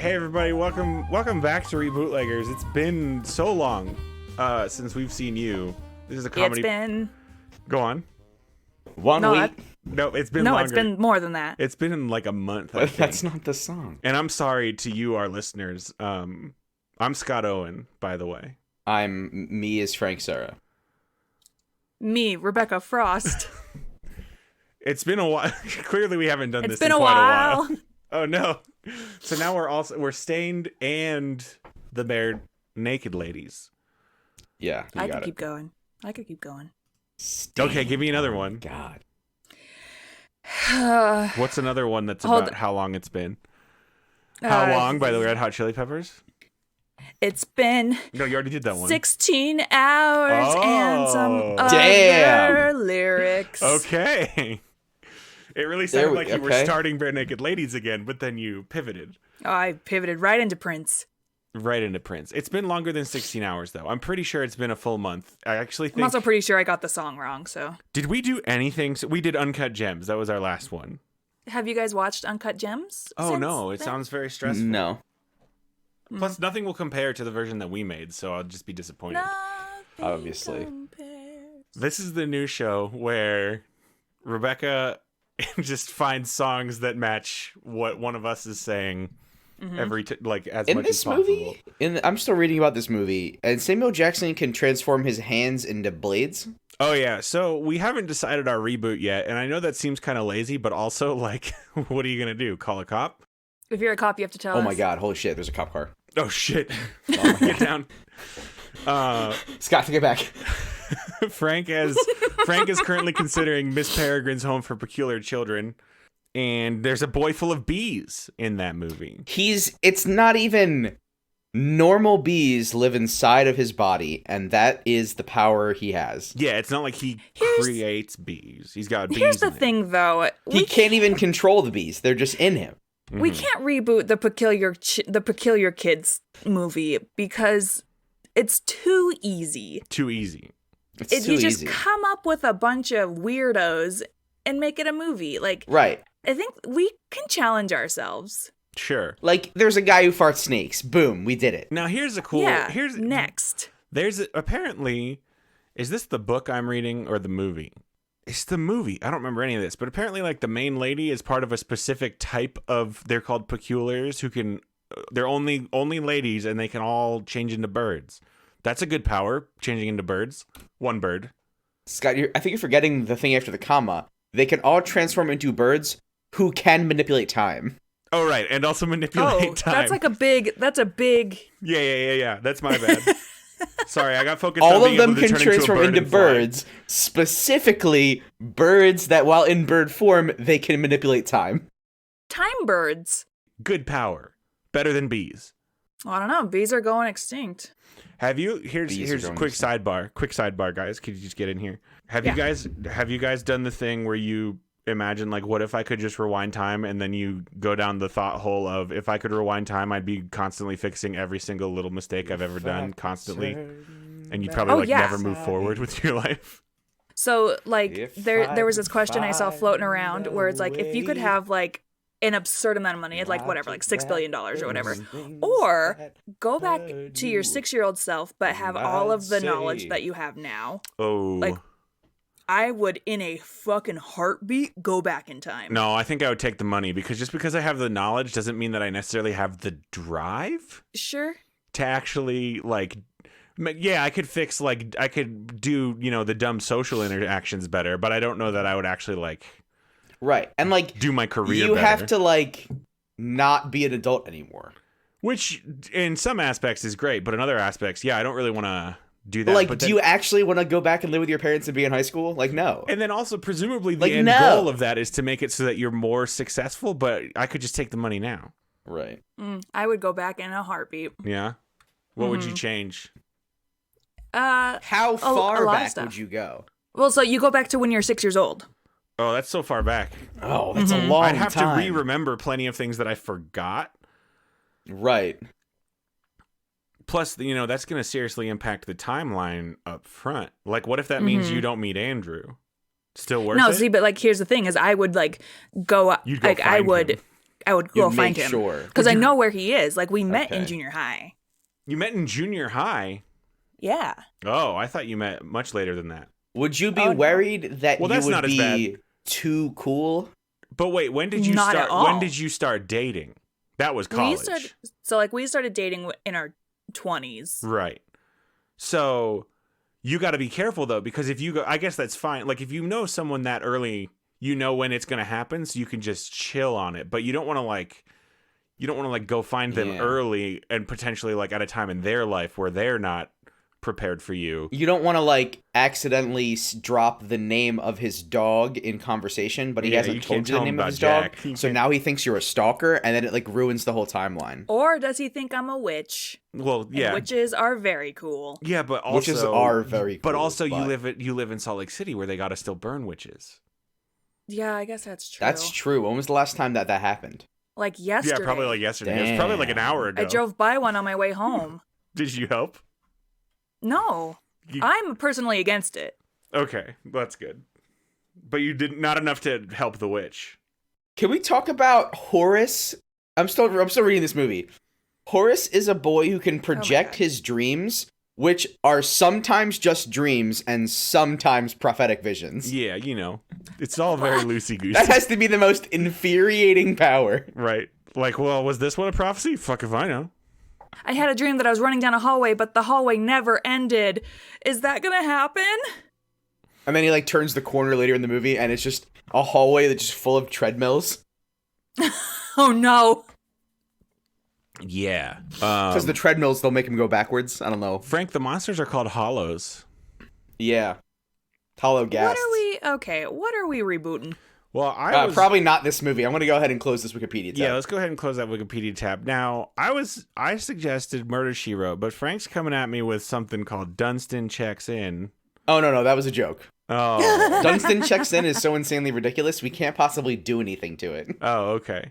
Hey everybody, welcome back to Rebootleggers. It's been so long since we've seen you. This is a comedy. It's been... Go on. One week. No, it's been longer. It's been more than that. It's been in like a month, I But think. that's not the song. And I'm sorry to you, our listeners. I'm Scott Owen, by the way. Me is Frank Sarah. Me, Rebecca Frost. It's been a while. Clearly we haven't done this been in a quite while. a while. Oh no. So now we're Stained and the Bare Naked Ladies. Yeah, I could keep going. Stained. Okay, give me another one. God. What's another one that's about how long it's been? How long by the Red Hot Chili Peppers? It's been... No, you already did that one. 16 hours and some Damn. other lyrics. Okay. It really sounded like you were okay. starting Bare Naked Ladies again, but then you pivoted. Oh, I pivoted right into Prince. Right into Prince. It's been longer than 16 hours, though. I'm pretty sure it's been a full month. I actually think... I'm also pretty sure I got the song wrong, so... Did we do anything? So we did Uncut Gems. That was our last one. Have you guys watched Uncut Gems? Oh, no. It sounds very stressful. No. Plus, nothing will compare to the version that we made, so I'll just be disappointed. Nothing Obviously. compares. This is the new show where Rebecca just finds songs that match what one of us is saying as In much this as possible. movie, I'm still reading about this movie, and Samuel Jackson can transform his hands into blades. Oh, yeah. So we haven't decided our reboot yet, and I know that seems kind of lazy, but also, like, what are you going to do? Call a cop? If you're a cop, you have to tell us. Oh my god, holy shit, there's a cop car. Oh, shit. Get down. Scott, take it back. Frank is currently considering Miss Peregrine's Home for Peculiar Children, and there's a boy full of bees in that movie. It's not even normal bees live inside of his body, and that is the power he has. Yeah, it's not like he creates bees. He's got bees. Here's the in thing, though. He can't even control the bees. They're just in him. We can't reboot the Peculiar Kids movie because it's too easy. Too easy. It's You too just easy. come up with a bunch of weirdos and make it a movie. Like, Right. I think we can challenge ourselves. Sure. Like, there's a guy who farts snakes. Boom, we did it. Now here's a cool. Yeah. Here's next. Apparently, is this the book I'm reading or the movie? It's the movie. I don't remember any of this, but apparently, like, the main lady is part of a specific type of. They're called peculiars, who can. They're only ladies, and they can all change into birds. That's a good power, changing into birds. One bird. Scott, I think you're forgetting the thing after the comma. They can all transform into birds who can manipulate time. Oh, right, and also manipulate time. That's a big. Yeah. That's my bad. Sorry, I got focused All on being of them able to can turn transform into, into birds, specifically birds that, while in bird form, they can manipulate time. Time birds. Good power. Better than bees. I don't know. Bees are going extinct. Have you here's a quick extinct. sidebar, guys. Could you just get in here? Have you guys done the thing where you imagine, like, what if I could just rewind time, and then you go down the thought hole of, if I could rewind time, I'd be constantly fixing every single little mistake I've ever done constantly, and you'd probably never move forward with your life. So, like, there was this question I saw floating around where it's like, if you could have, like, an absurd amount of money, like whatever, like $6 billion or whatever, or go back to your 6-year-old self but have all of the knowledge that you have now. Oh, like, I would, in a fucking heartbeat, go back in time. No, I think I would take the money, because just because I have the knowledge doesn't mean that I necessarily have the drive Sure. to actually, like, yeah, I could fix, like, I could do, the dumb social interactions better, but I don't know that I would actually, like, Right. And, like, do my career you better. have to, like, not be an adult anymore. Which, in some aspects, is great, but in other aspects, yeah, I don't really want to do that. Like, but do you actually want to go back and live with your parents and be in high school? Like, no. And then also, presumably, the Like, end no. goal of that is to make it so that you're more successful, but I could just take the money now. Right. I would go back in a heartbeat. Yeah? What would you change? How a far lot of back stuff. would you go? Well, so you go back to when you're 6 years old. Oh, that's so far back. Oh, that's a long I'd have time. to re-remember plenty of things that I forgot. Right. Plus, that's going to seriously impact the timeline up front. Like, what if that means you don't meet Andrew? Still worth it? No, see, but, like, here's the thing: is I would, like, go. You'd go like, I find would. him. I would go find him. Sure. Because I know where he is. Like, we met in junior high. You met in junior high? Yeah. Oh, I thought you met much later than that. Would you be worried that you would be too cool? But wait, when did you start? When did you start dating? That was college. We started dating in our 20s. Right. So you got to be careful though, because if you go, I guess that's fine. Like if you know someone that early, you know when it's going to happen, so you can just chill on it. But you don't want to go find them early and potentially like at a time in their life where they're not prepared for you. You don't want to like accidentally drop the name of his dog in conversation, but he hasn't told you the name of his dog. So now he thinks you're a stalker, and then it like ruins the whole timeline. Or does he think I'm a witch? Well, yeah. And witches are very cool. Yeah, but also witches are very cool. But also you live in Salt Lake City where they got to still burn witches. Yeah, I guess that's true. That's true. When was the last time that happened? Like yesterday. Yeah, probably like yesterday. Damn. It was probably like an hour ago. I drove by one on my way home. Did you help? No. I'm personally against it. Okay, that's good. But you did not enough to help the witch. Can we talk about Horace? I'm still reading this movie. Horace is a boy who can project his dreams, which are sometimes just dreams and sometimes prophetic visions. Yeah, it's all very loosey-goosey. That has to be the most infuriating power. Right. Like, well, was this one a prophecy? Fuck if I know. I had a dream that I was running down a hallway, but the hallway never ended. Is that gonna happen? And then he like turns the corner later in the movie, and it's just a hallway that's just full of treadmills. Oh no. Yeah. Because the treadmills, they'll make him go backwards. I don't know. Frank, the monsters are called hollows. Yeah. Hollow gas. What are we rebooting? Well, I was probably not this movie. I'm going to go ahead and close this Wikipedia tab. Yeah, let's go ahead and close that Wikipedia tab. Now, I suggested Murder, She Wrote, but Frank's coming at me with something called Dunstan Checks In. Oh, no, that was a joke. Oh. Dunstan Checks In is so insanely ridiculous, we can't possibly do anything to it. Oh, okay.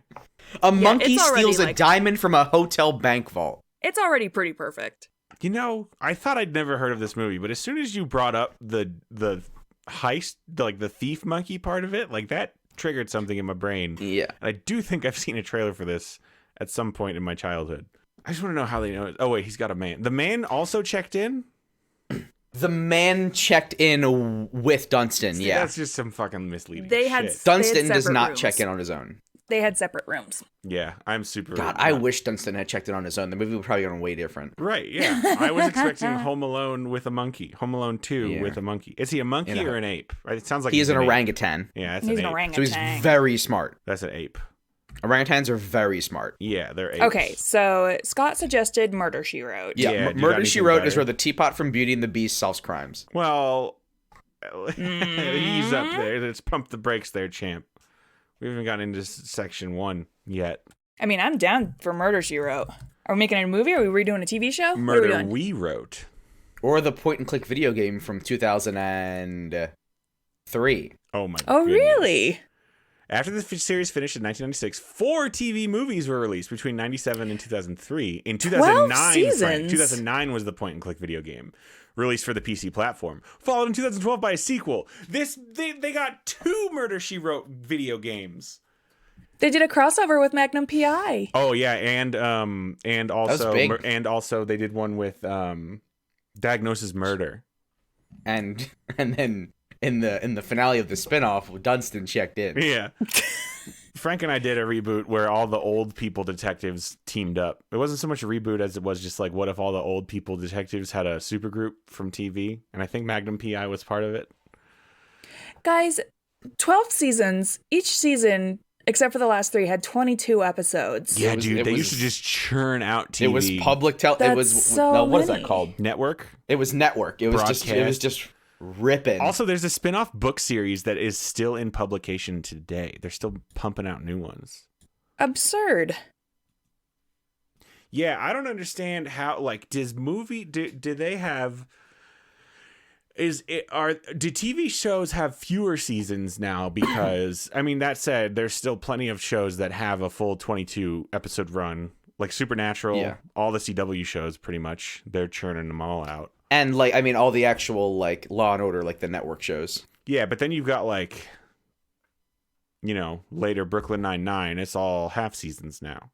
A monkey steals a diamond from a hotel bank vault. It's already pretty perfect. I thought I'd never heard of this movie, but as soon as you brought up the heist, like the thief monkey part of it, like that triggered something in my brain. Yeah. And I do think I've seen a trailer for this at some point in my childhood. I just want to know how they know it. Oh, wait, he's got a man. The man also checked in? The man checked in with Dunstan, See, yeah. That's just some fucking misleading shit. Dunstan does not check in on his own. They had separate rooms. Yeah, I'm super... God, I wish Dunstan had checked in on his own. The movie would probably gone way different. Right, yeah. I was expecting Home Alone with a monkey. Home Alone 2 with a monkey. Is he a monkey or an ape? Right? It sounds like he's an ape. orangutan. Yeah, that's he's an an ape. orangutan. So he's very smart. That's an ape. Orangutans are very smart. Yeah, they're apes. Okay, so Scott suggested Murder, She Wrote. Yeah, Murder, She Wrote is where the teapot from Beauty and the Beast solves crimes. Well, he's up there. Let's pump the brakes there, champ. We haven't gotten into section 1 yet. I mean, I'm down for Murder, She Wrote. Are we making a movie? Are we redoing a TV show? Murder, We Wrote. Or the point-and-click video game from 2003. Oh, my goodness. Oh, really? After the series finished in 1996, 4 TV movies were released between 97 and 2003. In 2009, 2009 was the point-and-click video game released for the PC platform, followed in 2012 by a sequel. They got 2 Murder, She Wrote video games. They did a crossover with Magnum PI. Oh yeah, and also they did one with Diagnosis Murder. And then in the finale of the spinoff, Dunstan checked in. Yeah. Frank and I did a reboot where all the old people detectives teamed up. It wasn't so much a reboot as it was just like, what if all the old people detectives had a supergroup from TV? And I think Magnum PI was part of it. Guys, 12 seasons. Each season, except for the last 3, had 22 episodes. Yeah, dude, they used to just churn out TV. It was public it was what is that called? Network? It was network. It was just ripping. Also, there's a spin-off book series that is still in publication today. They're still pumping out new ones. Absurd. Yeah, I don't understand how, like, do they have... do TV shows have fewer seasons now? Because, I mean, that said, there's still plenty of shows that have a full 22 episode run. Like Supernatural, all the CW shows, pretty much, they're churning them all out. And, like, I mean, all the actual, like, Law & Order, like, the network shows. Yeah, but then you've got, like... later Brooklyn Nine-Nine, it's all half seasons now?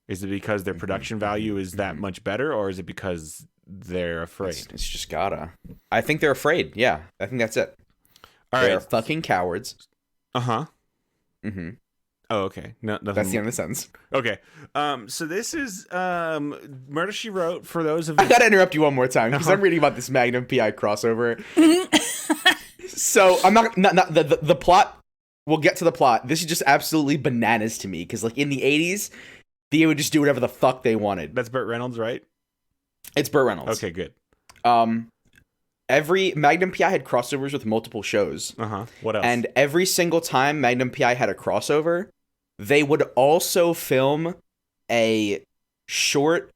Is it because their production value is that much better, or is it because they're afraid? It's just gotta. I think they're afraid. Yeah, I think that's it. They're fucking cowards. Uh-huh. Mm-hmm. Oh, okay. No, nothing. That's the end of the sentence. Okay. So this is Murder, She Wrote, for those of you... I gotta interrupt you one more time, because I'm reading about this Magnum PI crossover. So, I'm not the plot... We'll get to the plot. This is just absolutely bananas to me, because, like, in the 80s, they would just do whatever the fuck they wanted. That's Burt Reynolds, right? It's Burt Reynolds. Okay, good. Every Magnum PI had crossovers with multiple shows. Uh-huh. What else? And every single time Magnum PI had a crossover, they would also film a short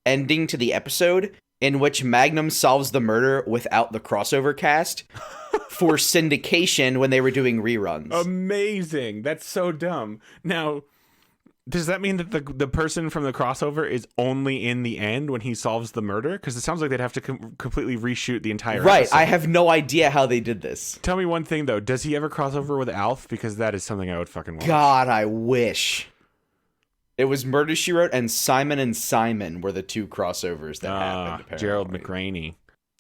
ending to the episode in which Magnum solves the murder without the crossover cast for syndication when they were doing reruns. Amazing. That's so dumb. Now, does that mean that the person from the crossover is only in the end when he solves the murder? Because it sounds like they'd have to completely reshoot the entire episode. I have no idea how they did this. Tell me one thing, though. Does he ever cross over with Alf? Because that is something I would fucking watch. God, I wish. It was Murder, She Wrote and Simon were the two crossovers that happened, apparently. Gerald McRaney.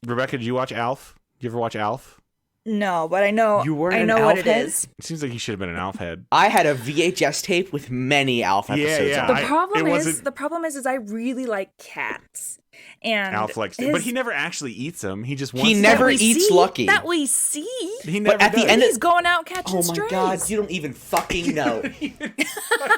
Rebecca, did you watch Alf? Did you ever watch Alf? No, but I know what it is. It seems like he should have been an Alf head. I had a VHS tape with many Alf episodes. Yeah. The problem is I really like cats. And Alf likes it, but he never actually eats them. He just wants He never eats Lucky. That we see. He never but at does. the end he's going out catching Oh strays. my god, you don't even fucking know.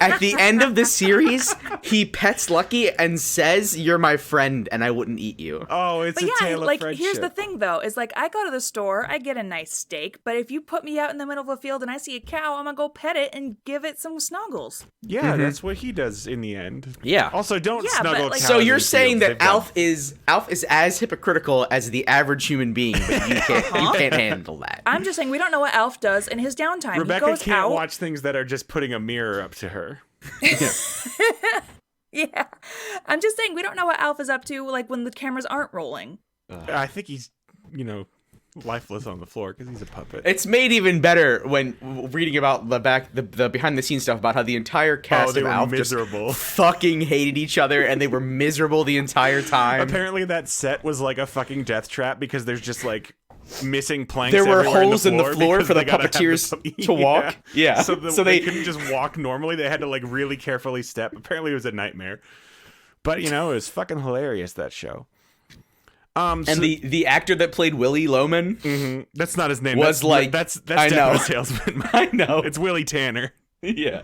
At the end of the series, he pets Lucky and says, "You're my friend and I wouldn't eat you." Oh, it's a tale of friendship. Here's the thing though, is like I go to the store, I get a nice steak, but if you put me out in the middle of a field and I see a cow, I'm gonna go pet it and give it some snuggles. Yeah, that's what he does in the end. Yeah. Also, don't snuggle cows. So you're in saying fields. that Alf is as hypocritical as the average human being, but you can't handle that. I'm just saying we don't know what Alf does in his downtime. Rebecca he goes can't out. watch things that are just putting a mirror up to her. Yeah. I'm just saying we don't know what Alf is up to like when the cameras aren't rolling. I think he's, lifeless on the floor because he's a puppet. It's made even better when reading about the behind the scenes stuff about how the entire cast of Alf miserable. just fucking hated each other and they were miserable the entire time. Apparently that set was like a fucking death trap because there's just like missing planks. There were everywhere holes in the floor for the puppeteers to walk. Yeah. So they couldn't just walk normally. They had to like really carefully step. Apparently it was a nightmare. But it was fucking hilarious, that show. And the actor that played Willie Loman, that's not his name. That's Death Salesman. I know. It's Willie Tanner. Yeah.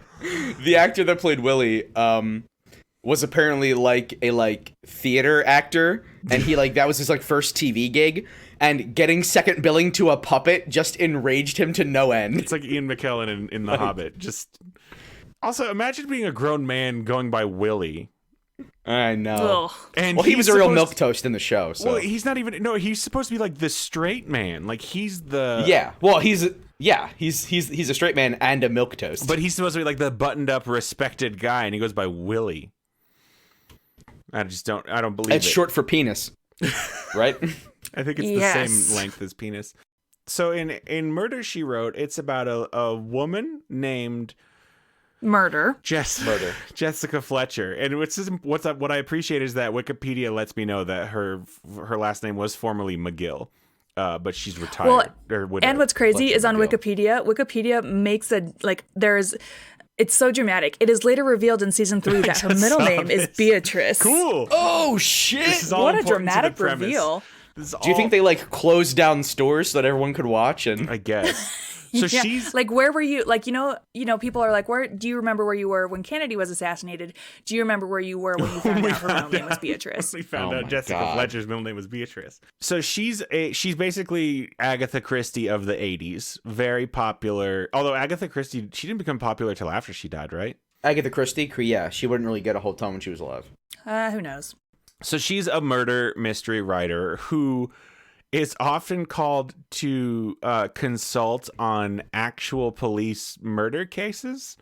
The actor that played Willie was apparently like a theater actor, and he that was his first TV gig, and getting second billing to a puppet just enraged him to no end. It's like Ian McKellen in The Hobbit. Just also imagine being a grown man going by Willie. I know. Ugh. And he was a real milquetoast in the show. So. Well, he's not even. No, he's supposed to be like the straight man. Like he's the. Yeah. Well, he's a straight man and a milquetoast. But he's supposed to be like the buttoned up, respected guy, and he goes by Willie. I don't believe it's it. short for penis, right? I think it's the same length as penis. So in Murder, She Wrote, it's about a woman named. Murder. Jessica Fletcher. And what I appreciate is that Wikipedia lets me know that her last name was formerly McGill, but she's retired. And what's crazy is on Wikipedia makes it's so dramatic. It is later revealed in season 3 that her middle name is Beatrice. Cool. Oh shit! What a dramatic reveal. Do you think they closed down stores so that everyone could watch? And I guess. So she's where were you? People are like, where do you remember where you were when Kennedy was assassinated? Do you remember where you were when you found out her middle name was Beatrice? We found out Jessica Fletcher's middle name was Beatrice. So she's basically Agatha Christie of the 80s. Very popular. Although Agatha Christie, she didn't become popular till after she died, right? Agatha Christie, yeah, she wouldn't really get a whole ton when she was alive. Who knows? So she's a murder mystery writer who is often called to consult on actual police murder cases.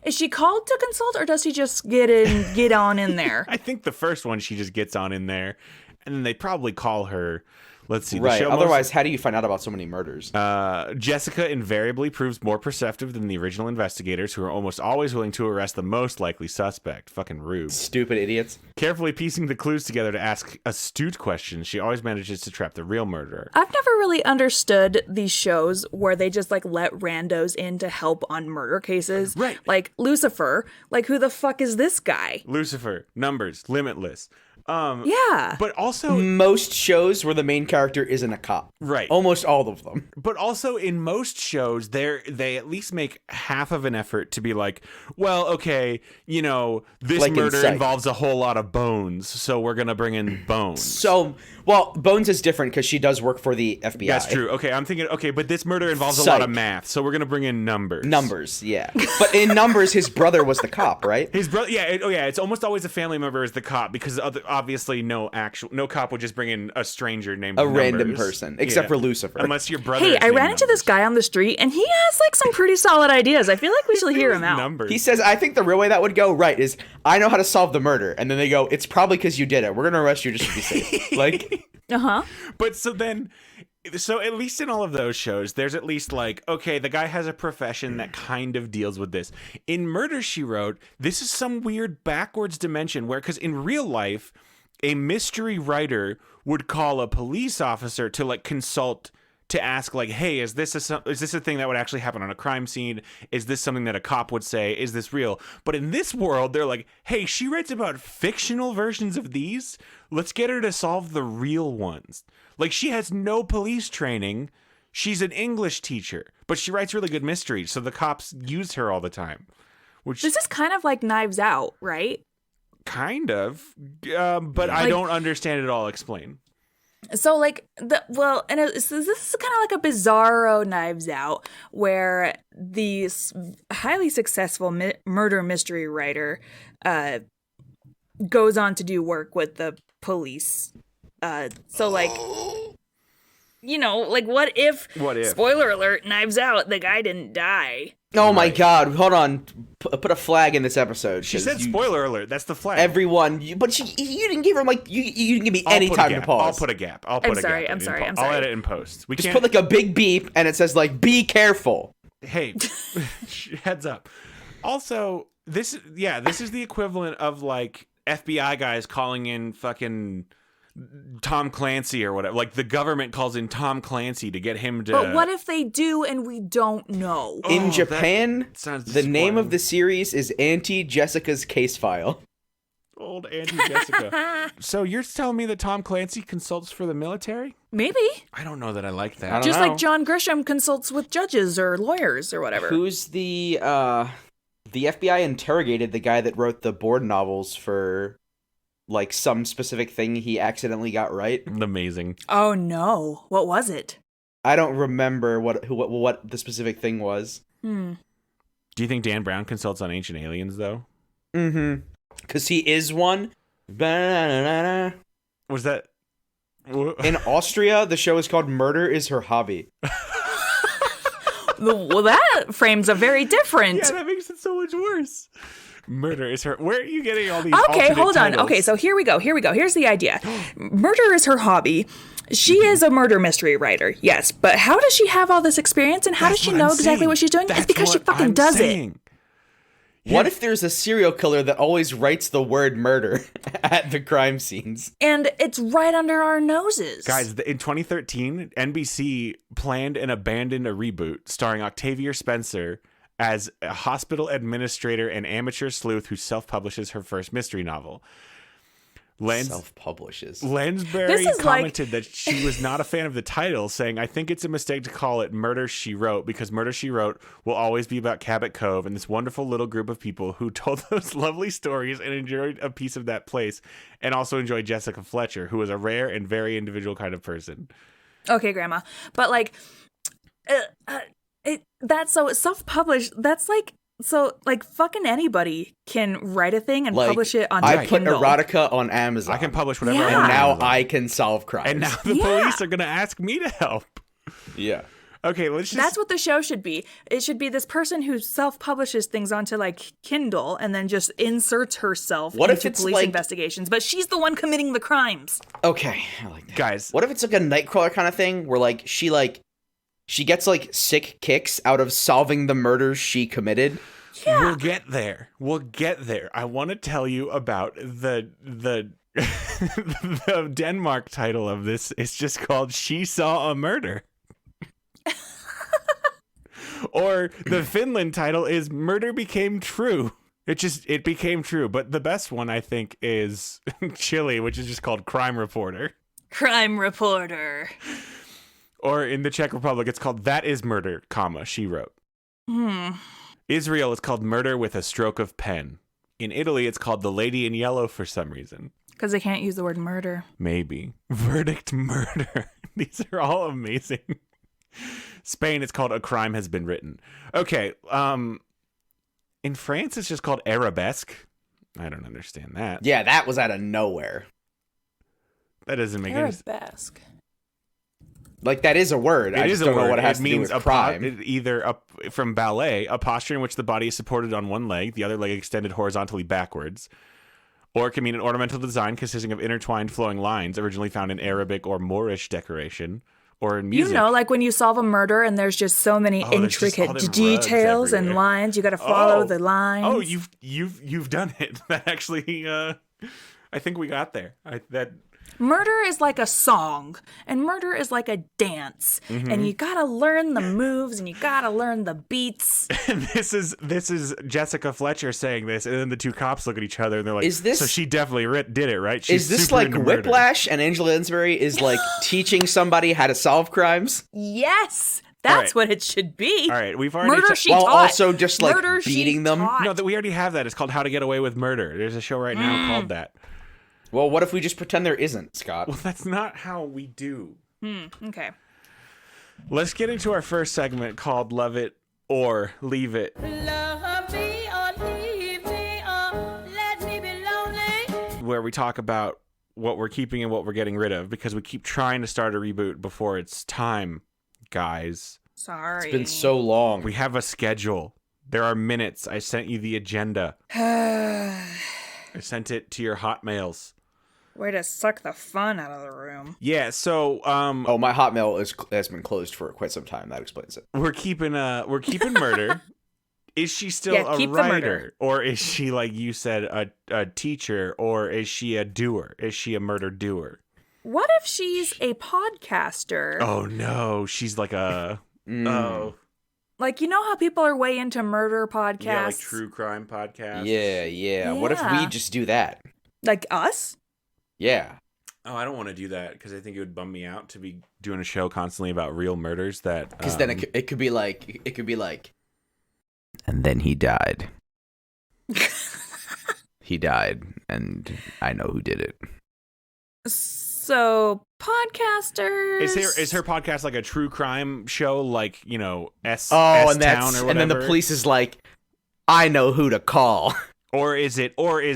Is she called to consult, or does she just get on in there? I think the first one she just gets on in there, and then they probably call her Let's see. Right. Otherwise, how do you find out about so many murders? Jessica invariably proves more perceptive than the original investigators, who are almost always willing to arrest the most likely suspect. Fucking rude. Stupid idiots. Carefully piecing the clues together to ask astute questions, she always manages to trap the real murderer. I've never really understood these shows where they just like let randos in to help on murder cases. Right. Like Lucifer. Like, who the fuck is this guy? Lucifer, Numbers, Limitless. Yeah. But also, Most shows where the main character isn't a cop. right. Almost all of them. But also in most shows, they at least make half of an effort to be like, well, okay, you know, this Like in murder Psych. involves a whole lot of bones, so we're gonna bring in bones. So, well, Bones is different because she does work for the FBI. That's true. Okay, I'm thinking, okay, but this murder involves a lot of Psych. math, so we're gonna bring in Numbers. Numbers, yeah. But in Numbers, his brother was the cop, right? His brother, yeah, it's almost always a family member as the cop, because obviously no cop would just bring in a stranger named A Numbers. random person, except for Lucifer. Unless your brother. Hey, is I named ran into this Numbers. guy on the street, and he has like some pretty solid ideas. I feel like we should hear him out. Numbers. He says, I think the real way that would go, right, is I know how to solve the murder. And then they go, it's probably because you did it. We're going to arrest you just to be safe. Like, Uh-huh. But so at least in all of those shows, there's at least like, okay, the guy has a profession that kind of deals with this. In Murder, She Wrote, this is some weird backwards dimension where, because in real life, a mystery writer would call a police officer to like consult, to ask like, hey, is this a thing that would actually happen on a crime scene? Is this something that a cop would say? Is this real? But in this world, they're like, hey, she writes about fictional versions of these. Let's get her to solve the real ones. Like, she has no police training. She's an English teacher, but she writes really good mysteries, so the cops use her all the time. Which This is kind of like Knives Out, right? kind of, but I don't understand it all. Explain. So, like, this is kind of like a bizarro Knives Out, where the highly successful murder mystery writer goes on to do work with the police. So, like, you know, like, what if, spoiler alert, Knives Out, the guy didn't die? oh my God, hold on. Put a flag in this episode. She said spoiler alert. That's the flag. Everyone, you didn't give her, like, you didn't give me any time to pause. I'll put a gap. I'm sorry. I'll edit and post. We Just can't put like a big beep and it says like, be careful. Hey, heads up. Also, this is the equivalent of like FBI guys calling in fucking Tom Clancy or whatever. Like the government calls in Tom Clancy to get him to. But what if they do and we don't know? In Japan, sounds the name of disappointing. the series is Auntie Jessica's Case File. Old Auntie Jessica. So you're telling me that Tom Clancy consults for the military? Maybe. I don't know that I like that. I don't Just know. like John Grisham consults with judges or lawyers or whatever. Who's the FBI interrogated the guy that wrote the board novels for like some specific thing he accidentally got right. Amazing. Oh no. What was it? I don't remember what the specific thing was. Do you think Dan Brown consults on Ancient Aliens though? Mm-hmm. Because he is one. Was that In Austria, the show is called Murder is Her Hobby. Well, that frames a very different. Yeah, that makes it so much worse. Murder is her. Where are you getting all these? Okay, alternate hold on. titles? Okay, so here we go. Here's the idea. Murder is her hobby. She is a murder mystery writer, yes. But how does she have all this experience and how does she know exactly what she's doing? It's because she fucking does it. What if there's a serial killer that always writes the word murder at the crime scenes? And it's right under our noses. Guys, in 2013, NBC planned and abandoned a reboot starring Octavia Spencer as a hospital administrator and amateur sleuth who self-publishes her first mystery novel. Self-publishes. Lansbury commented that she was not a fan of the title, saying, I think it's a mistake to call it Murder, She Wrote, because Murder, She Wrote will always be about Cabot Cove and this wonderful little group of people who told those lovely stories and enjoyed a piece of that place, and also enjoyed Jessica Fletcher, who was a rare and very individual kind of person. Okay, Grandma. But, like, that's so self-published. That's like, so, like, fucking anybody can write a thing and Like, publish it on I put Kindle. erotica on Amazon. I can publish whatever I Yeah. want. And now on Amazon. I can solve crimes. And now the police are going to ask me to help. Yeah. Okay, let's just... That's what the show should be. It should be this person who self-publishes things onto like Kindle and then just inserts herself into police investigations, but she's the one committing the crimes. Okay, I like that. Guys, what if it's like a Nightcrawler kind of thing where like she gets like sick kicks out of solving the murders she committed? Yeah. We'll get there. I want to tell you about the the Denmark title of this. It's just called She Saw a Murder. Or the Finland title is Murder Became True. It became true. But the best one, I think, is Chile, which is just called Crime Reporter. Crime Reporter. Or in the Czech Republic, it's called That Is Murder, comma, she wrote. Israel, it's called Murder with a Stroke of Pen. In Italy, it's called The Lady in Yellow for some reason. Because they can't use the word murder. Maybe. Verdict Murder. These are all amazing. Spain, it's called A Crime Has Been Written. Okay, in France, it's just called Arabesque. I don't understand that. Yeah, that was out of nowhere. That doesn't make any sense. Arabesque. Like, that is a word. I just don't know what it has to do with crime. Either from ballet, a posture in which the body is supported on one leg, the other leg extended horizontally backwards. Or it can mean an ornamental design consisting of intertwined flowing lines, originally found in Arabic or Moorish decoration. Or in music. You know, like when you solve a murder and there's just so many intricate details and lines, you got to follow the lines. Oh, you've done it. That actually, I think we got there. Murder is like a song, and murder is like a dance, and you gotta learn the moves, and you gotta learn the beats. And this is Jessica Fletcher saying this, and then the two cops look at each other, and they're like, so she definitely did it, right? She's is this like Whiplash, and Angela Lansbury is like teaching somebody how to solve crimes? Yes! That's what it should be. All right, we've already... Murder she taught. Also just like murder beating them? No, we already have that. It's called How to Get Away with Murder. There's a show right now called that. Well, what if we just pretend there isn't, Scott? Well, that's not how we do. Okay. Let's get into our first segment called Love It or Leave It. Love me or leave me or let me be lonely. Where we talk about what we're keeping and what we're getting rid of, because we keep trying to start a reboot before it's time, guys. Sorry. It's been so long. We have a schedule. There are minutes. I sent you the agenda. I sent it to your Hotmails. Way to suck the fun out of the room. Yeah, so my Hotmail has been closed for quite some time. That explains it. We're keeping Murder. Is she still a writer, or is she, like you said, a teacher, or is she a doer? Is she a murder doer? What if she's a podcaster? Oh no, she's like a Like, you know how people are way into murder podcasts? Yeah, like true crime podcasts. Yeah. What if we just do that? Like us? Yeah. Oh, I don't want to do that because I think it would bum me out to be doing a show constantly about real murders. That because then it could be like, and then he died. He died, and I know who did it. So podcasters. Is her podcast like a true crime show, like S Town or whatever? And then the police is like, I know who to call. Or is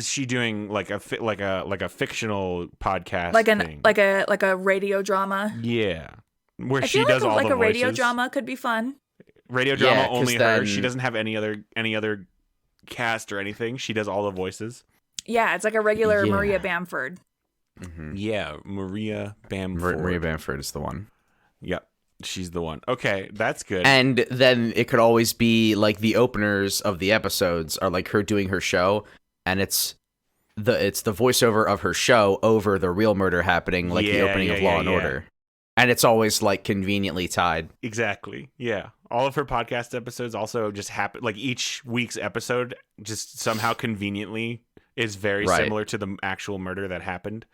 she doing like a fictional podcast, like a radio drama? Yeah, where I she feel does all the voices. Like a radio drama could be fun. Radio drama only her. She doesn't have any other cast or anything. She does all the voices. Yeah, it's like a regular Maria Bamford. Mm-hmm. Yeah, Maria Bamford. Maria Bamford is the one. Yep. She's the one. Okay, that's good. And then it could always be like the openers of the episodes are like her doing her show, and it's the voiceover of her show over the real murder happening, like the opening of Law and Order. And it's always like conveniently tied. Exactly. Yeah. All of her podcast episodes also just happen, like each week's episode just somehow conveniently is very similar to the actual murder that happened.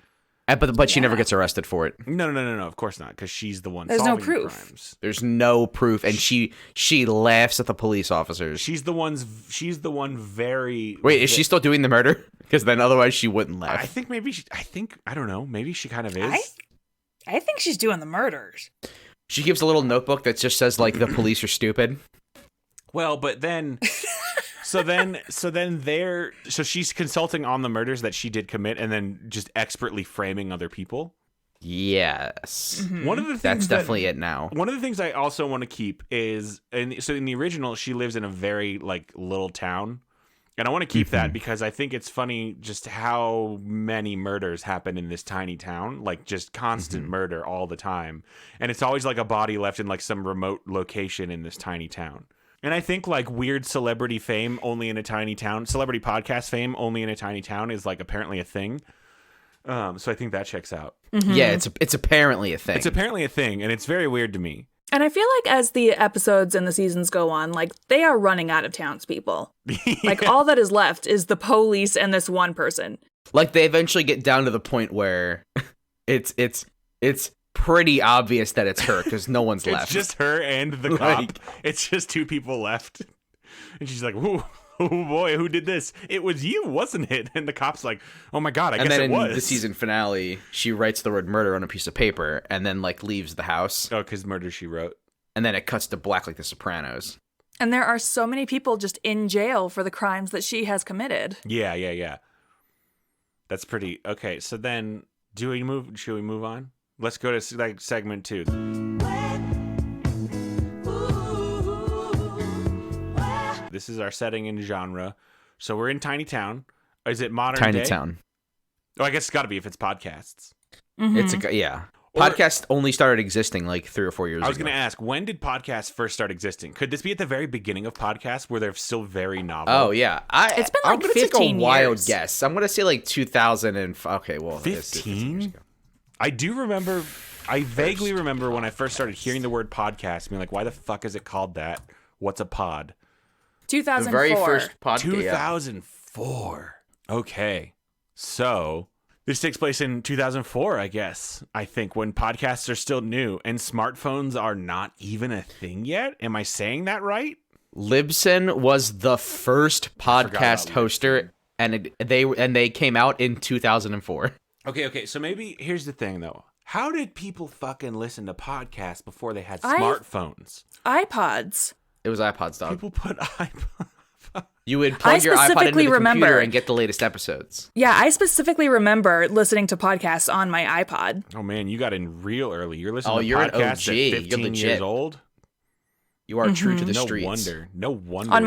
But she never gets arrested for it. No, of course not, because she's the one There's solving no proof. the crimes. There's no proof, and she laughs at the police officers. She's the one very... Wait, is she still doing the murder? Because then otherwise she wouldn't laugh. I think maybe I don't know, maybe she kind of is. I think she's doing the murders. She keeps a little notebook that just says, like, the police are stupid. Well, but then... So she's consulting on the murders that she did commit and then just expertly framing other people. Yes. One of the things That's definitely it now. One of the things I also want to keep is, so in the original, she lives in a very like little town, and I want to keep that because I think it's funny just how many murders happen in this tiny town, like just constant murder all the time, and it's always like a body left in like some remote location in this tiny town. And I think like weird celebrity fame only in a tiny town, celebrity podcast fame only in a tiny town is like apparently a thing. So I think that checks out. Yeah, it's apparently a thing. It's apparently a thing, and it's very weird to me. And I feel like as the episodes and the seasons go on, like they are running out of townspeople. Like all that is left is the police and this one person. Like they eventually get down to the point where it's pretty obvious that it's her because no one's left. It's just her and the cop. It's just two people left. And she's like, ooh. Oh boy, who did this? It was you, wasn't it? And the cop's like, oh my God, I guess it was. And then in the season finale, she writes the word murder on a piece of paper and then like leaves the house. Oh, because Murder, She Wrote. And then it cuts to black like The Sopranos. And there are so many people just in jail for the crimes that she has committed. Yeah. That's pretty, okay, so then, should we move on? Let's go to like segment 2. This is our setting and genre. So we're in Tiny Town. Is it modern Tiny day? Town. Oh, I guess it's got to be if it's podcasts. It's podcast only started existing like 3 or 4 years ago. I was going to ask, when did podcasts first start existing? Could this be at the very beginning of podcasts where they're still very novel? Oh, yeah. It's been like I'm gonna 15 take a wild years. guess. I'm going to say like 2000 and... Okay, well... 15? I do remember... I vaguely remember when I first started hearing the word podcast, being like, why the fuck is it called that? What's a pod? 2004. The very first podcast. 2004. Okay. So this takes place in 2004, I guess. I think when podcasts are still new and smartphones are not even a thing yet. Am I saying that right? Libsyn was the first podcast hoster, and they came out in 2004. Okay. So maybe here's the thing, though. How did people fucking listen to podcasts before they had smartphones? iPods. It was iPods, dog. People put iPods. You would plug your iPod into the computer and get the latest episodes. Yeah, I specifically remember listening to podcasts on my iPod. Oh man, you got in real early. You're listening to you're podcasts an OG. at 15 You're legit. years old. You are true to the streets. No wonder. On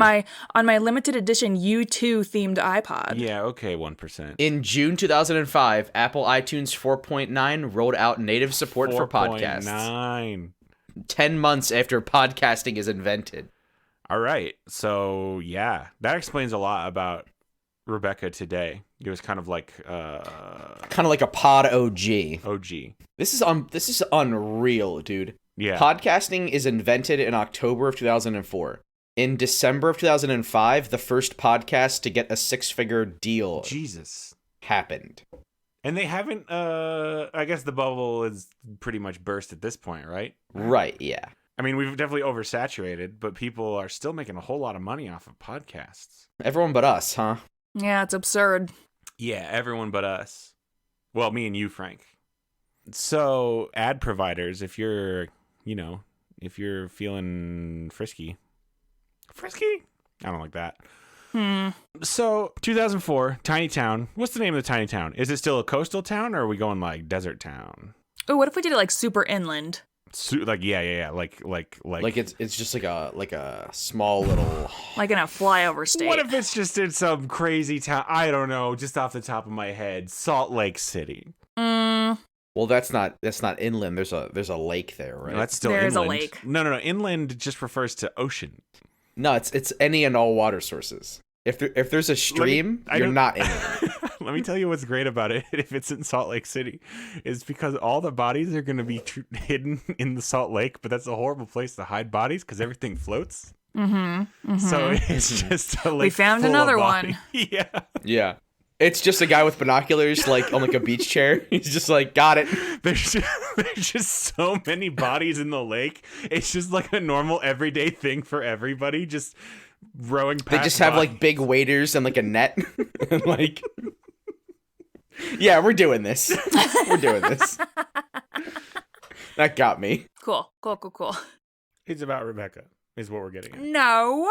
my limited edition U2 themed iPod. Yeah, okay, 1%. In June 2005, Apple iTunes 4.9 rolled out native support for podcasts. 4.9. 10 months after podcasting is invented. All right. So, yeah, that explains a lot about Rebecca today. It was kind of like a pod OG. OG. This is unreal, dude. Yeah. Podcasting is invented in October of 2004. In December of 2005, the first podcast to get a 6-figure deal happened. And they haven't I guess the bubble is pretty much burst at this point, right? Right, yeah. I mean, we've definitely oversaturated, but people are still making a whole lot of money off of podcasts. Everyone but us, huh? Yeah, it's absurd. Yeah, everyone but us. Well, me and you, Frank. So, ad providers, if you're feeling frisky. Frisky? I don't like that. So, 2004, tiny town. What's the name of the tiny town? Is it still a coastal town, or are we going like desert town? Oh, what if we did it like super inland? Like Like it's just like a small little, like in a flyover state. What if it's just in some crazy town? I don't know, just off the top of my head, Salt Lake City. Well, that's not inland. There's a lake there, right? No, that's still there inland. There is a lake. No. Inland just refers to ocean. No, it's any and all water sources. If there's a stream, you're not inland. Let me tell you what's great about it. If it's in Salt Lake City, is because all the bodies are going to be hidden in the Salt Lake, but that's a horrible place to hide bodies because everything floats. So it's just a lake. We found full another of one. Yeah. Yeah. It's just a guy with binoculars, like on like a beach chair. He's just like, got it. There's just so many bodies in the lake. It's just like a normal everyday thing for everybody. Just rowing past. They just have like big waders and like a net. And like, yeah, we're doing this. We're doing this. That got me. Cool. It's about Rebecca, is what we're getting at. No.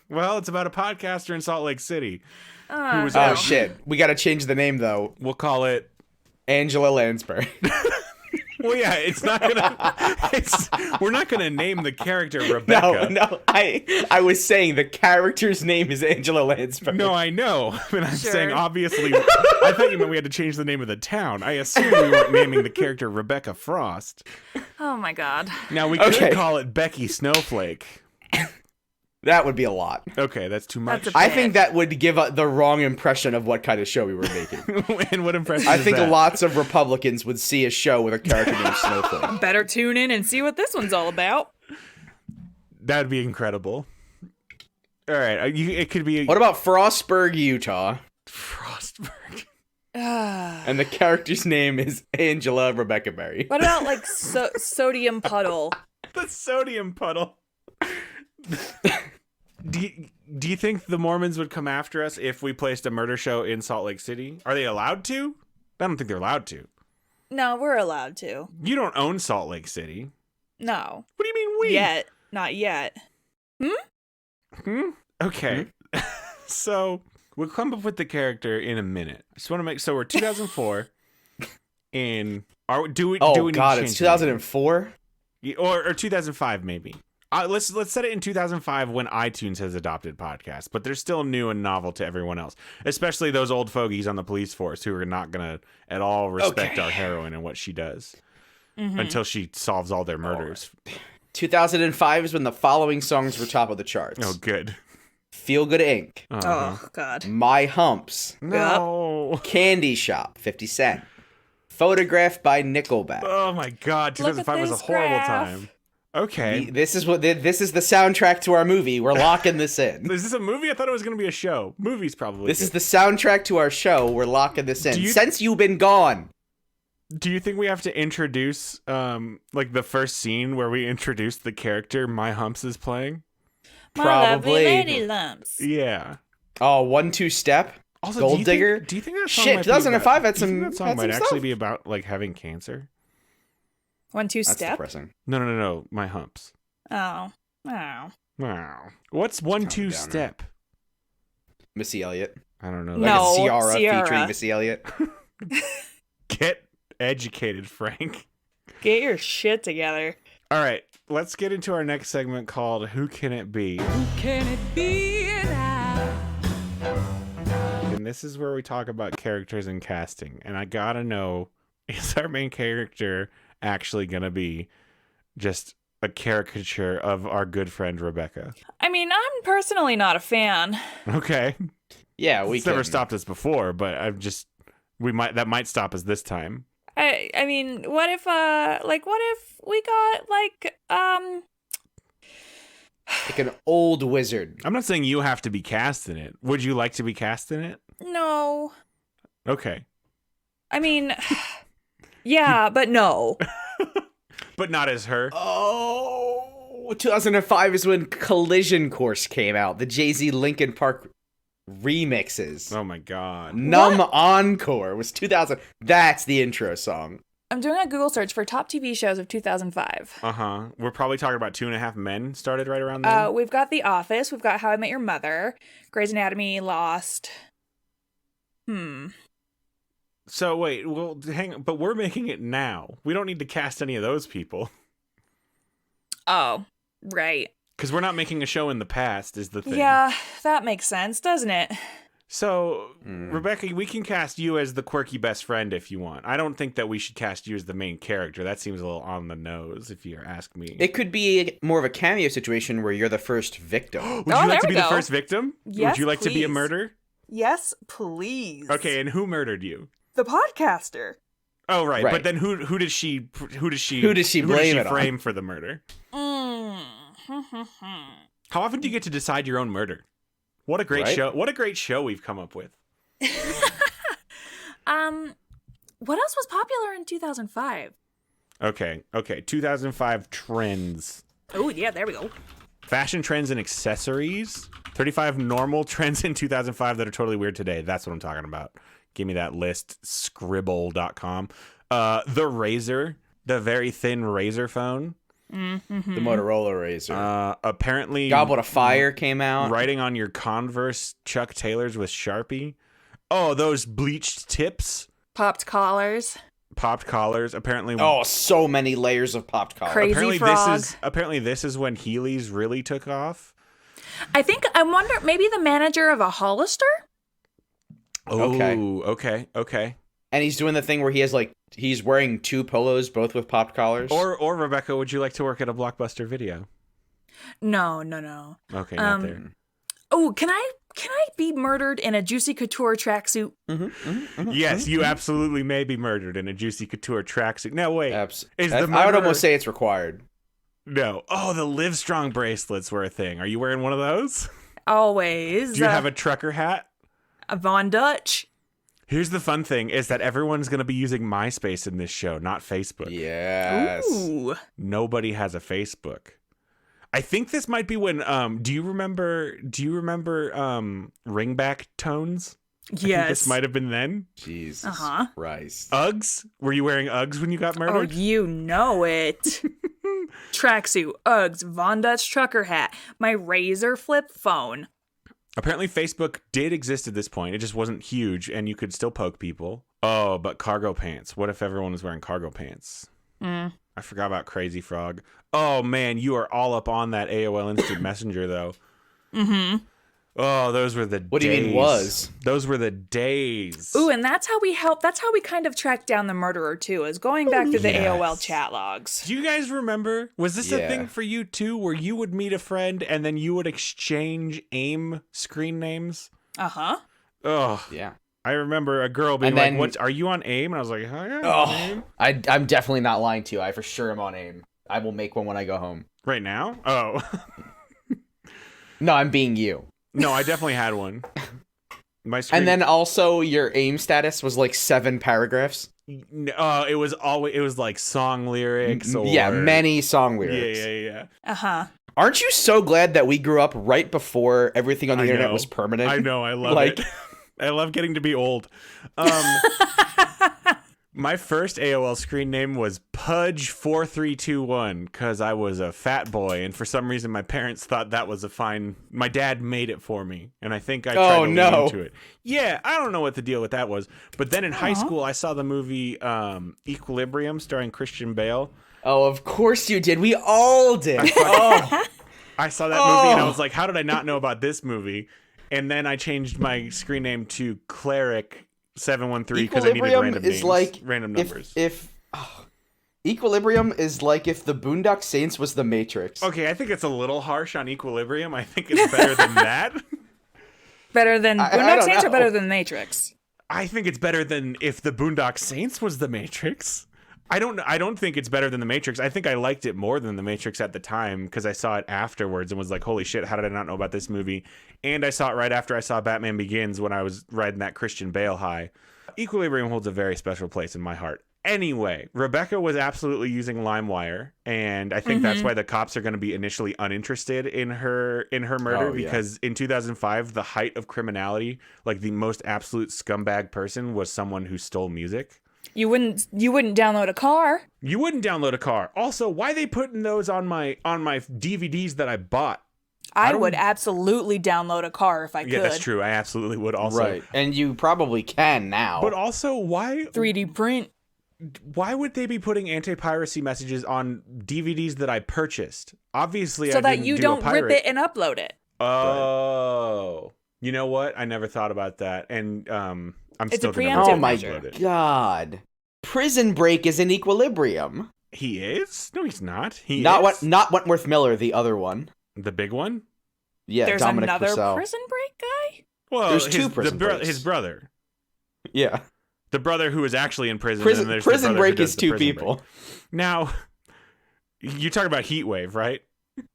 Well, it's about a podcaster in Salt Lake City. Oh shit! We got to change the name though. We'll call it Angela Lansbury. Well, yeah, it's not gonna. We're not gonna name the character Rebecca. No. I was saying the character's name is Angela Lansbury. No, I know, but I'm Sure. saying obviously. I thought you meant we had to change the name of the town. I assumed we weren't naming the character Rebecca Frost. Oh my god. Now we could Okay. call it Becky Snowflake. That would be a lot. Okay, that's too much. That's I think that would give the wrong impression of what kind of show we were making. And what impression? I is think that? lots of Republicans would see a show with a character named Snowflake. Better tune in and see what this one's all about. That'd be incredible. All right, it could be What about Frostburg, Utah? Frostburg. And the character's name is Angela Rebecca Berry. What about like sodium puddle? The sodium puddle. Do you think the Mormons would come after us if we placed a murder show in Salt Lake City? Are they allowed to? I don't think they're allowed to. No, we're allowed to. You don't own Salt Lake City. No. What do you mean we? Yet. Not yet. Okay. So we'll come up with the character in a minute. I just want to make so we're 2004. Do we Oh need to God, change it's the name? 2004. Or 2005 maybe. Let's set it in 2005 when iTunes has adopted podcasts, but they're still new and novel to everyone else, especially those old fogies on the police force who are not gonna at all respect our heroine and what she does until she solves all their murders. 2005 is when the following songs were top of the charts. Oh, good. Feel Good Inc. Oh god. My Humps. No. Candy Shop, 50 Cent. Photographed by Nickelback. Oh my God. Look at 2005 was a this horrible graph. time. Okay. This is the soundtrack to our movie. We're locking this in. Is this a movie? I thought it was going to be a show. Movies probably. This is the soundtrack to our show. We're locking this in. Do you- Since you've been gone. Do you think we have to introduce like the first scene where we introduce the character My Humps is playing? My Probably. lovely lady lumps. Yeah. Oh, 1-2 Step. Also, Gold do you Digger? Think, do you think that song Shit, might 2005 be had about, do you think some- that song had might some actually stuff. be about like having cancer? 1-2 That's step. depressing. No. My Humps. Oh. Oh. Wow. What's 1-2 downer. step? Missy Elliott. I don't know. Like No. a Ciara Ciara. featuring Missy Elliott. Get educated, Frank. Get your shit together. All right, let's get into our next segment called Who Can It Be? Can it be now? And this is where we talk about characters and casting. And I gotta know, is our main character actually gonna be just a caricature of our good friend Rebecca? I mean, I'm personally not a fan. Okay. Yeah, we It's never can. stopped us before, but that might stop us this time. I mean, what if we got Like an old wizard. I'm not saying you have to be cast in it. Would you like to be cast in it? no. Okay. I mean, yeah, but no. But not as her. Oh, 2005 is when Collision Course came out. The Jay-Z Linkin Park remixes. Oh my God. Numb Encore was 2000. That's the intro song. I'm doing a Google search for top TV shows of 2005. Uh-huh. We're probably talking about 2.5 Men started right around then. We've got The Office, we've got How I Met Your Mother, Grey's Anatomy, Lost. So wait, well, hang on, but we're making it now. We don't need to cast any of those people Oh, right. because we're not making a show in the past. Is the thing? Yeah, that makes sense, doesn't it? So Rebecca, we can cast you as the quirky best friend if you want. I don't think that we should cast you as the main character. That seems a little on the nose, if you ask me. It could be more of a cameo situation where you're the first victim. Would Oh, you there like to we be the go. first victim? Yes, Would you like to be a please. murder? Yes, please. Okay, and who murdered you? The podcaster. Oh, right. Right. But then who does she blame it on? frame for the murder? How often do you get to decide your own murder? What a great Right? show! What a great show we've come up with. What else was popular in 2005? Okay. 2005 trends. Oh, yeah, there we go. Fashion trends and accessories. 35 normal trends in 2005 that are totally weird today. That's what I'm talking about. Give me that list. Scribble.com. The Razor. The very thin Razor phone. The Motorola Razor. Apparently, Goblet of Fire came out. writing on your Converse Chuck Taylors with Sharpie. Oh, those bleached tips. Popped collars. Popped collars. Apparently. Oh, so many layers of popped collars. Crazy frog. Apparently this is when Heelys really took off. I wonder, maybe the manager of a Hollister? Oh, okay. And he's doing the thing where he's wearing 2 polos, both with popped collars. Or Rebecca, would you like to work at a Blockbuster Video? No. Okay, not there. Oh, can I be murdered in a Juicy Couture tracksuit? Yes, you absolutely may be murdered in a Juicy Couture tracksuit. No, wait. I would almost say it's required. No. Oh, the Livestrong bracelets were a thing. Are you wearing one of those? Always. Do you have a trucker hat? A Von Dutch. Here's the fun thing is that everyone's going to be using MySpace in this show, not Facebook. Yes. Ooh. Nobody has a Facebook. I think this might be when do you remember ringback tones? Yes. I think this might have been then. Jesus Christ. Uggs? Were you wearing Uggs when you got murdered? Oh, you know it. Tracksuit, Uggs, Von Dutch trucker hat, my Razor flip phone. Apparently Facebook did exist at this point. It just wasn't huge and you could still poke people. Oh, but cargo pants. What if everyone was wearing cargo pants? I forgot about Crazy Frog. Oh, man, you are all up on that AOL Instant Messenger, though. Mm-hmm. Oh, those were the days. What do you mean was? Those were the days. Ooh, and that's how we kind of tracked down the murderer, too, is going back to the AOL chat logs. Do you guys remember? Was this a thing for you, too, where you would meet a friend and then you would exchange AIM screen names? Uh-huh. Oh. Yeah. I remember a girl being like, "What? Are you on AIM?" And I was like, "Oh, yeah, I'm on AIM." I'm definitely not lying to you. I for sure am on AIM. I will make one when I go home. Right now? Oh. No, I'm being you. No, I definitely had one. And then also your AIM status was like 7 paragraphs. It was like song lyrics or many song lyrics. Yeah. Uh-huh. Aren't you so glad that we grew up right before everything on the internet was permanent? I know, I love it. I love getting to be old. My first AOL screen name was Pudge4321 because I was a fat boy, and for some reason my parents thought that was a fine. My dad made it for me, and I think I tried to lean into it. Yeah, I don't know what the deal with that was, but then in high school I saw the movie Equilibrium starring Christian Bale. Oh, of course you did. We all did. I saw that movie and I was like, how did I not know about this movie? And then I changed my screen name to Cleric713 because I needed random names, random numbers. Equilibrium is like if the Boondock Saints was the Matrix. Okay, I think it's a little harsh on Equilibrium. I think it's better than that. Better than Boondock Saints or better than Matrix? I think it's better than if the Boondock Saints was the Matrix. I don't think it's better than the Matrix. I think I liked it more than the Matrix at the time because I saw it afterwards and was like, holy shit, how did I not know about this movie? And I saw it right after I saw Batman Begins when I was riding that Christian Bale high. Equilibrium holds a very special place in my heart. Anyway, Rebecca was absolutely using LimeWire, and I think that's why the cops are going to be initially uninterested in her murder because in 2005, the height of criminality, like the most absolute scumbag person was someone who stole music. You wouldn't download a car. You wouldn't download a car. Also, why are they putting those on my DVDs that I bought? I would absolutely download a car if I could. Yeah, that's true. I absolutely would also. Right. And you probably can now. But also, why 3D print? Why would they be putting anti-piracy messages on DVDs that I purchased? Obviously, so I didn't that you do don't a pirate. rip it and upload it. Oh. You know what? I never thought about that. And I'm it's still going to Oh my it. God. Prison Break is in Equilibrium. He is? No, he's not. Not Wentworth Miller, the other one. The big one? Yeah, There's Dominic another Purcell. Prison Break guy? Well, there's 2 prison breaks. His brother. Yeah. The brother who is actually in prison. Prison Break is 2 people. Break. Now, you talk about Heat Wave, right?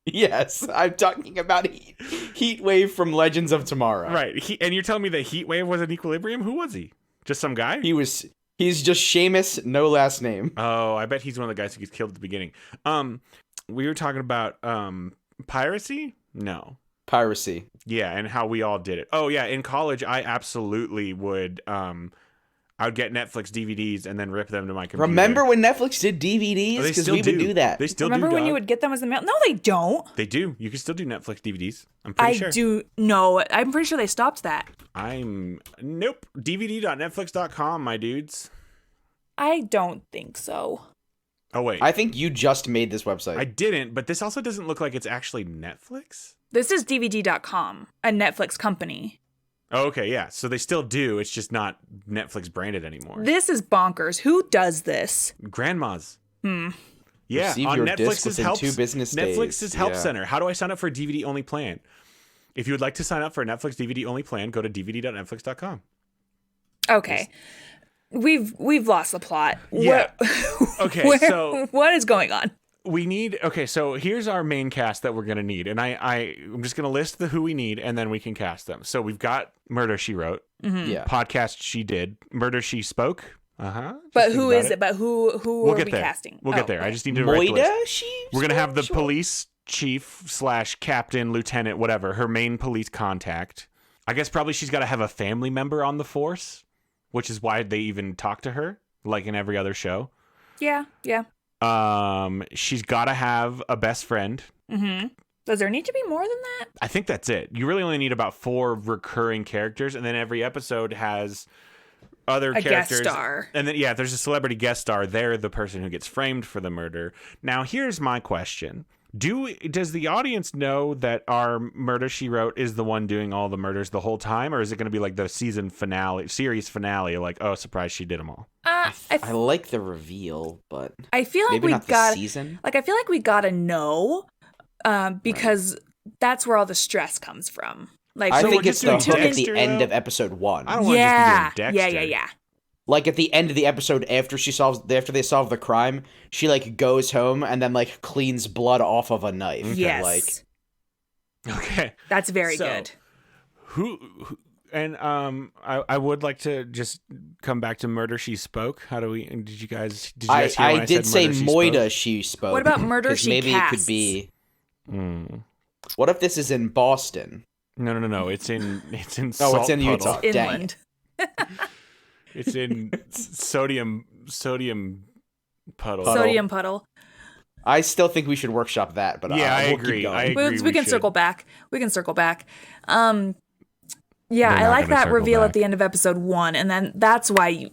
Yes, I'm talking about Heat Wave from Legends of Tomorrow. Right, and you're telling me that Heat Wave was in Equilibrium? Who was he? Just some guy? He's just Seamus, no last name. Oh, I bet he's one of the guys who gets killed at the beginning. We were talking about piracy? No. Piracy. Yeah, and how we all did it. Oh, yeah, in college, I absolutely would... I would get Netflix DVDs and then rip them to my computer. Remember when Netflix did DVDs? Because we would do that. They still Remember do, when you would get them as the mail? No, they don't. They do. You can still do Netflix DVDs. I'm pretty sure. No, I'm pretty sure they stopped that. Nope. DVD.netflix.com, my dudes. I don't think so. Oh, wait. I think you just made this website. I didn't, but this also doesn't look like it's actually Netflix. This is DVD.com, a Netflix company. Oh, okay, yeah. So they still do. It's just not Netflix branded anymore. This is bonkers. Who does this? Grandmas. Yeah, Receive on your disc Netflix's within 2 business days. Netflix's Help Yeah. Center. How do I sign up for a DVD only plan? If you would like to sign up for a Netflix DVD only plan, go to dvd.netflix.com. Okay. We've lost the plot. Yeah. Okay, so what is going on? So here's our main cast that we're going to need. And I'm just going to list who we need, and then we can cast them. So we've got Murder, She Wrote. Mm-hmm. Yeah. Podcast She Did. Murder, She Spoke. But who is it? But who We'll are get we there. casting? We'll get there. I just need to write the list. We're going to have the police chief / captain, lieutenant, whatever, her main police contact. I guess probably she's got to have a family member on the force, which is why they even talk to her, like in every other show. Yeah. She's got to have a best friend. Mm-hmm. Does there need to be more than that? I think that's it. You really only need about 4 recurring characters, and then every episode has other characters. Guest star. And then, if there's a celebrity guest star, they're the person who gets framed for the murder. Now, here's my question. Does the audience know that our Murder, She Wrote is the one doing all the murders the whole time? Or is it going to be like the series finale, like, oh, surprise, she did them all? I like the reveal, but I feel like maybe we not got the season. Like I feel like we gotta know, because that's where all the stress comes from. Like I So think we're it's just the doing hook at Dexter, the end though? of episode 1. I don't want to just be doing Dexter. Yeah. Like at the end of the episode, after they solve the crime, she like goes home and then like cleans blood off of a knife. Yes. Like, Okay. That's very So, good. I would like to just come back to Murder, She Spoke. Did you guys hear when I did said say Murder, She Moida, Spoke? she spoke. What about Murder, 'Cause She maybe Casts? it could be. What if this is in Boston? No. It's in Oh, it's Salt in Puddle. Utah. Dang Inland. It's in sodium puddle. Sodium puddle. I still think we should workshop that, but Yeah, I we'll agree. Keep going. I agree. We can should. circle back. Yeah, They're I not like gonna that circle reveal back. at the end of episode 1, and then that's how you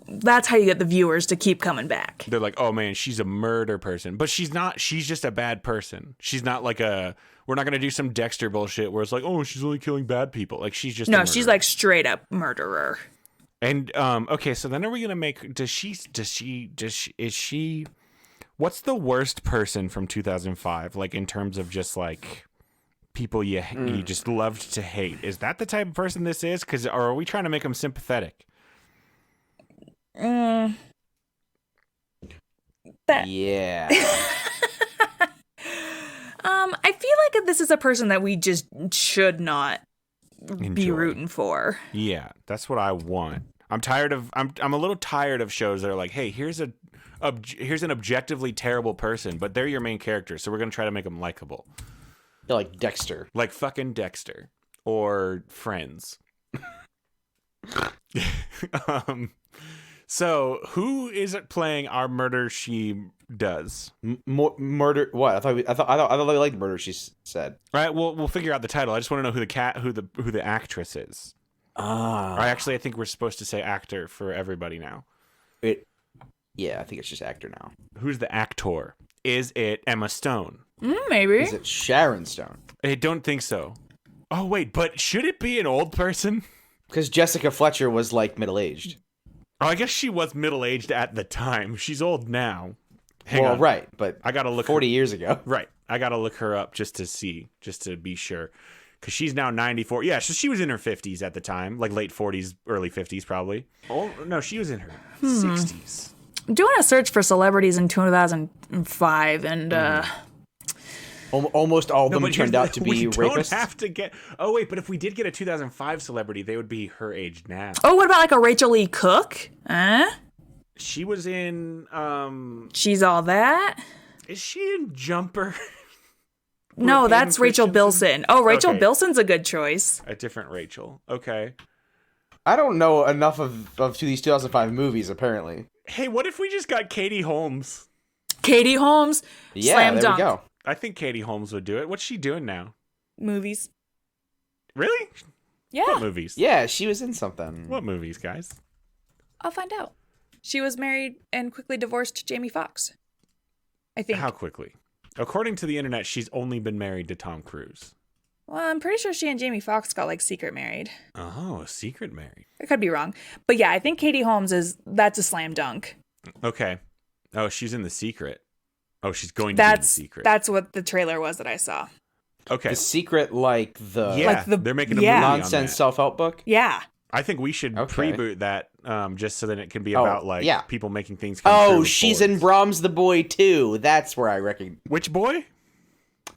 get the viewers to keep coming back. They're like, oh man, she's a murder person, but she's not. She's just a bad person. She's not like a. We're not gonna do some Dexter bullshit where it's like, oh, she's only killing bad people. Like she's just No, a she's murderer. like straight up murderer. And okay, so then are we gonna make? Is she? What's the worst person from 2005? Like in terms of just like people you just loved to hate. Is that the type of person this is? Or are we trying to make them sympathetic? That Yeah. I feel like this is a person that we just should not be Enjoy. rooting for. Yeah, that's what I want. I'm tired of. I'm a little tired of shows that are like, hey, here's an objectively terrible person, but they're your main character, so we're gonna try to make them likable. They're like Dexter. Like fucking Dexter or Friends. So who is it playing our Murder, She Does? Murder. What? I thought they liked Murder. She said. All right, we'll figure out the title. I just want to know who the actress is. I think we're supposed to say actor for everybody now. Yeah, I think it's just actor now. Who's the actor? Is it Emma Stone? Maybe. Is it Sharon Stone? I don't think so. Oh wait, but should it be an old person? Because Jessica Fletcher was like middle aged. Oh, I guess she was middle-aged at the time. She's old now. Hang on. Right, but I gotta look 40 years ago. Right. I gotta look her up just to be sure. Because she's now 94. Yeah, so she was in her 50s at the time. Like late 40s, early 50s probably. Oh, no, she was in her 60s. I'm doing a search for celebrities in 2005, and Almost all of them but turned here's out to the- be we don't rapists. have to get... Oh, wait, but if we did get a 2005 celebrity, they would be her age now. oh, what about like a Rachel Lee Cook? She was in... She's all that. Is she in Jumper? No, Hayden that's Rachel Christensen? Bilson. Oh, Rachel Okay. Bilson's a good choice. A different Rachel. Okay. I don't know enough of these 2005 movies, apparently. Hey, what if we just got Katie Holmes? Katie Holmes. Yeah, Slam there dunk. we go. I think Katie Holmes would do it. What's she doing now? Movies. Really? Yeah. What movies? Yeah, she was in something. What movies, guys? I'll find out. She was married and quickly divorced Jamie Foxx. I think. How quickly? According to the internet, she's only been married to Tom Cruise. Well, I'm pretty sure she and Jamie Foxx got like secret married. Oh, secret married. I could be wrong. But yeah, I think Katie Holmes that's a slam dunk. Okay. Oh, she's in The Secret. Oh, she's going to be in The Secret. That's what the trailer was that I saw. Okay. The Secret, like the they're making a movie nonsense on that. self-help book. Yeah. I think we should preboot that just so that it can be Oh, about like yeah. people making things come true. Oh, with she's boys. in Brahms the Boy too. That's where I reckon. Which boy?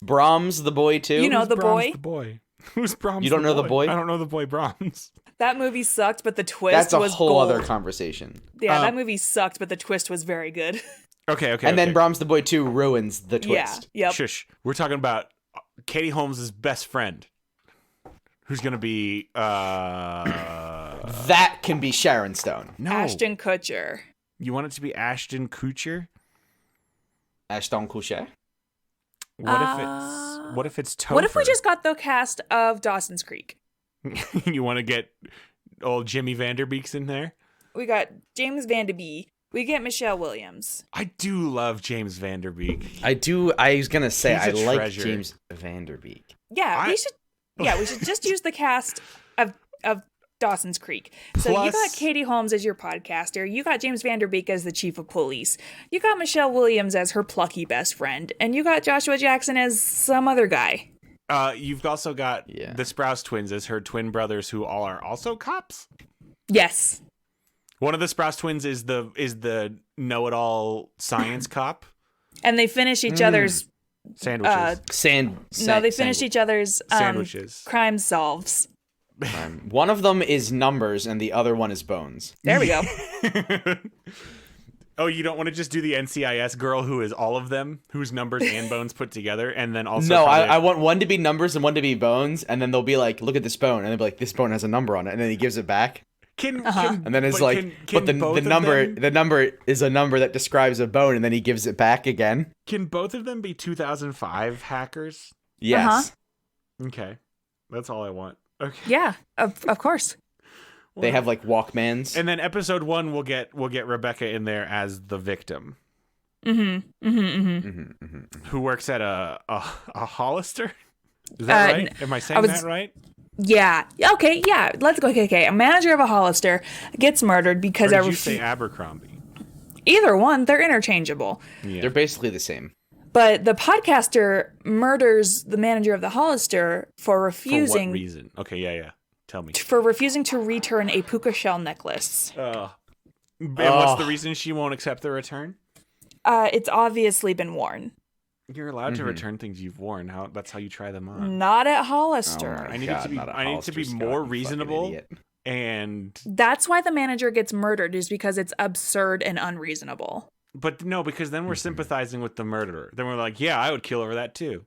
Brahms the Boy too. You know Who's the Brahms boy? the boy? Who's Brahms? You don't know the boy? I don't know the boy Brahms. That movie sucked, but the twist That's a was whole gold. other conversation. Yeah, that movie sucked, but the twist was very good. Okay. And then Brahms the Boy 2 ruins the twist. Yeah. Yep. Shush. We're talking about Katie Holmes' best friend, who's gonna be That can be Sharon Stone. no. Ashton Kutcher. You want it to be Ashton Kutcher? Ashton Kutcher. What if it's Topher? What if we just got the cast of Dawson's Creek? You want to get old Jimmy Vanderbeeks in there? We got James Van De Bee. We get Michelle Williams. I do love James Vanderbeek. I do. I was gonna say He's a I like treasure. James Vanderbeek. Yeah, I- we should. Yeah, we should just use the cast of Dawson's Creek. So you Plus- got Katie Holmes as your podcaster. You got James Vanderbeek as the chief of police. You got Michelle Williams as her plucky best friend, and you got Joshua Jackson as some other guy. You've also got the Sprouse twins as her twin brothers, who all are also cops. Yes. One of the Sprouse twins is the know-it-all science cop. And they finish each other's. Sandwiches. They finish each other's Sandwiches. crime solves. One of them is numbers, and the other one is bones. There we go. Oh, you don't want to just do the NCIS girl who is all of them, whose numbers and bones put together, and then also No, probably- I want one to be numbers and one to be bones, and then they'll be like, "Look at this bone," and they'll be like, "This bone has a number on it," and then he gives it back, can and then it's but like, can "But the both of number them- the number is a number that describes a bone," and then he gives it back again. Can both of them be 2005 hackers? Yes, Okay, that's all I want. Okay. Yeah, of course. they have like Walkmans. And then episode 1 we'll get Rebecca in there as the victim, who works at a Hollister. Is that right? Am I saying that right? Yeah. Okay. Yeah. Let's go. Okay. A manager of a Hollister gets murdered because Or did you say Abercrombie? either one, they're interchangeable. Yeah. They're basically the same. But the podcaster murders the manager of the Hollister for For refusing what reason? Okay, yeah. Tell me. to return a puka shell necklace. And what's the reason she won't accept the return? It's obviously been worn. You're allowed to return things you've worn. That's how you try them on. Not at Hollister. I need to be more reasonable, and That's why the manager gets murdered, is because it's absurd and unreasonable. but no, because then we're sympathizing with the murderer. Then we're like, yeah, I would kill over that too.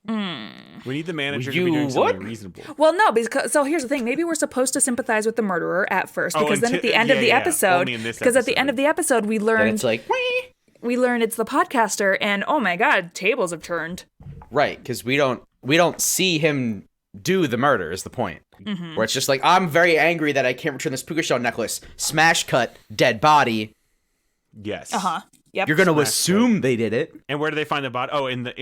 We need the manager to be doing something reasonable. Well, no, because so here's the thing. Maybe we're supposed to sympathize with the murderer at first, because then at the end of the episode, only in this because at the end of the episode, we And learn it's like, we learn it's the podcaster, and oh my god, tables have turned. right, because we don't see him do the murder is the point. Where it's just like, I'm very angry that I can't return this puka shell necklace. Smash cut, dead body. Yes. Yep. You're gonna Smash assume they did it. And where do they find the body? Oh, in the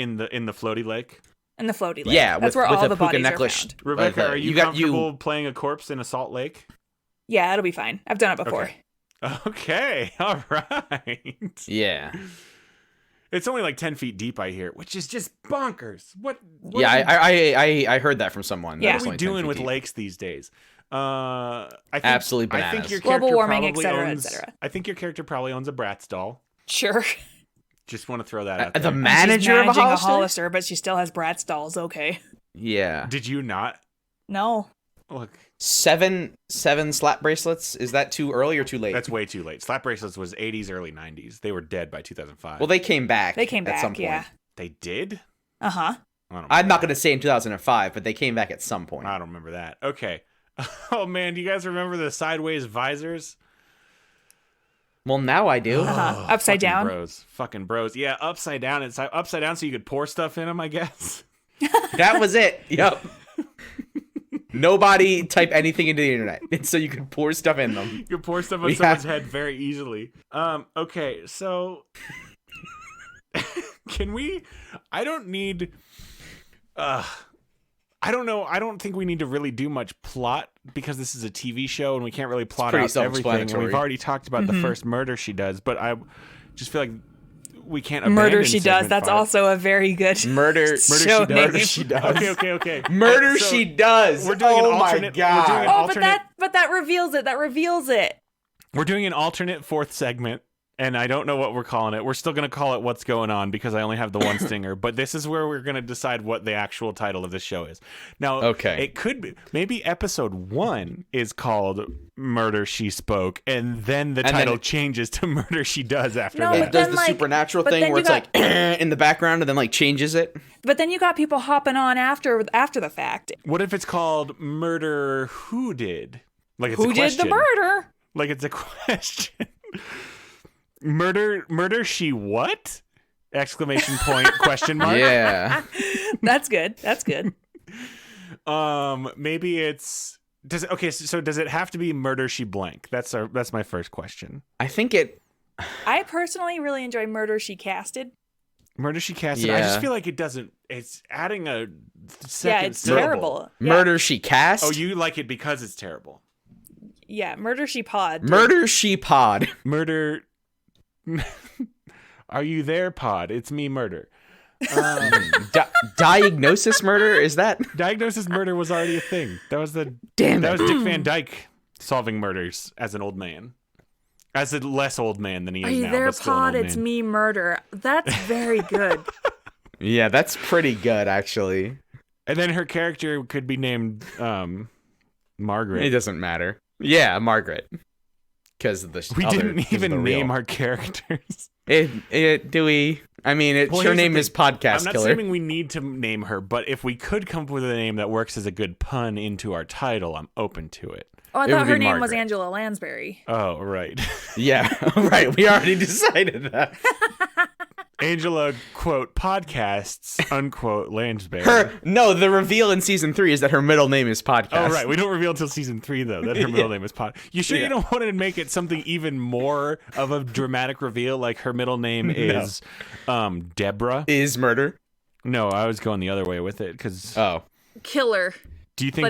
floaty lake. And the floaty lake. Yeah, that's with where all a the puka bodies necklace. are found. Rebecca, are you got comfortable playing a corpse in a salt lake? Yeah, it'll be fine. I've done it before. Okay. All right. Yeah. It's only like 10 feet deep, I hear, which is just bonkers. What Yeah, I heard that from someone. Yeah. That What it's are we only 10 doing feet with deep. lakes these days? I think, Absolutely I think bananas. your Global character warming, probably etc., owns, etc. I think your character probably owns a Bratz doll. Sure. Just want to throw that out The there. manager of a She's managing Hollister? but she still has Bratz dolls. Okay. Yeah. Did you not? No. Look, 7 slap bracelets. Is that too early or too late? that's way too late. Slap bracelets was 80s, early 90s. They were dead by 2005. Well, they came back. They came at some back. point. Yeah. They did? Uh huh. I don't I'm not gonna say in 2005, but they came back at some point. I don't remember that. Okay. Oh man, do you guys remember the sideways visors? Well, now I do. Upside down. Fucking bros. Yeah, upside down. It's upside down so you could pour stuff in them, I guess. That was it. Yep. Nobody type anything into the internet. It's so you can pour stuff in them. You can pour stuff on someone's head very easily. Okay, so can we? I don't need. I don't know. I don't think we need to really do much plot because this is a TV show and we can't really plot out everything. And we've already talked about the first murder she does, but I just feel like we can't abandon Murder She Does. That's 5. also a very good Murder She Does. Murder She Does. Okay. Murder She Does. We're doing an alternate. My God. Oh, but that reveals it. That reveals it. We're doing an alternate fourth segment, and I don't know what we're calling it. We're still going to call it What's Going On because I only have the one stinger, but this is where we're going to decide what the actual title of this show is. Now, it could be, maybe episode 1 is called Murder She Spoke, and then the title changes to Murder She Does after that. It does the supernatural thing where it's like in the background and then like changes it. But then you got people hopping on after the fact. What if it's called Murder Who Did? Like it's Who a did question. the murder? Like it's a question. Murder she what? Exclamation point question mark. Yeah. That's good. Maybe it's so does it have to be Murder She Blank? That's my first question. I think it I personally really enjoy Murder She Casted. Murder She Casted. Yeah. I just feel like it's adding a second it's syllable. terrible. Murder She Cast. Oh, you like it because it's terrible. Yeah, Murder She Pod. Murder She Pod. Murder. Are you there, Pod? It's me, Murder. Diagnosis Murder, is that? Diagnosis Murder was already a thing. That was Dick Van Dyke solving murders as an old man. As a less old man than he is now. Are you there, but still an Pod? old It's man. me, Murder. That's very good. Yeah, that's pretty good, actually. And then her character could be named Margaret. It doesn't matter. Yeah, Margaret. Because of the We didn't even name our characters. Do we? I mean, her name is Podcast I'm not Killer. assuming we need to name her, but if we could come up with a name that works as a good pun into our title, I'm open to it. Oh, I It thought would her be name was Margaret. Angela Lansbury. Oh, right. Yeah, right. We already decided that. Angela, quote, podcasts, unquote, Lansbury. The reveal in season 3 is that her middle name is Podcast. Oh, right. We don't reveal until season 3, though, that her middle name is Pod. You sure you don't want to make it something even more of a dramatic reveal, like her middle name is Deborah? Is Murder? No, I was going the other way with it, because... Oh. Killer. Do you think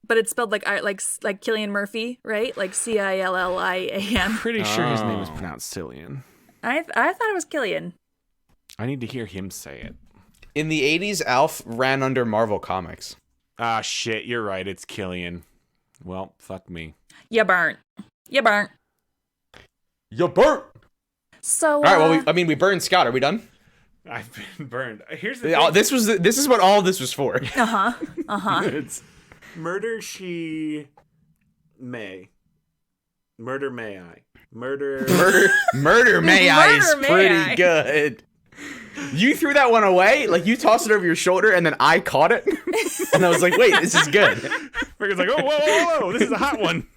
But it's spelled like Cillian Murphy, right? Like Cillian. Pretty sure his name is pronounced Cillian. I thought it was Killian. I need to hear him say it. In the 80s, Alf ran under Marvel Comics. Ah, shit, you're right. It's Killian. Well, fuck me. You burnt. You burnt. So, All right, well, we burned Scott. Are we done? I've been burned. Here's the thing. This is what all this was for. It's Murder She May. Murder May I. Murder May I is Murder May pretty I. good. You threw that one away, like you tossed it over your shoulder, and then I caught it, and I was like, "Wait, this is good." Frickin's like, oh, whoa, this is a hot one.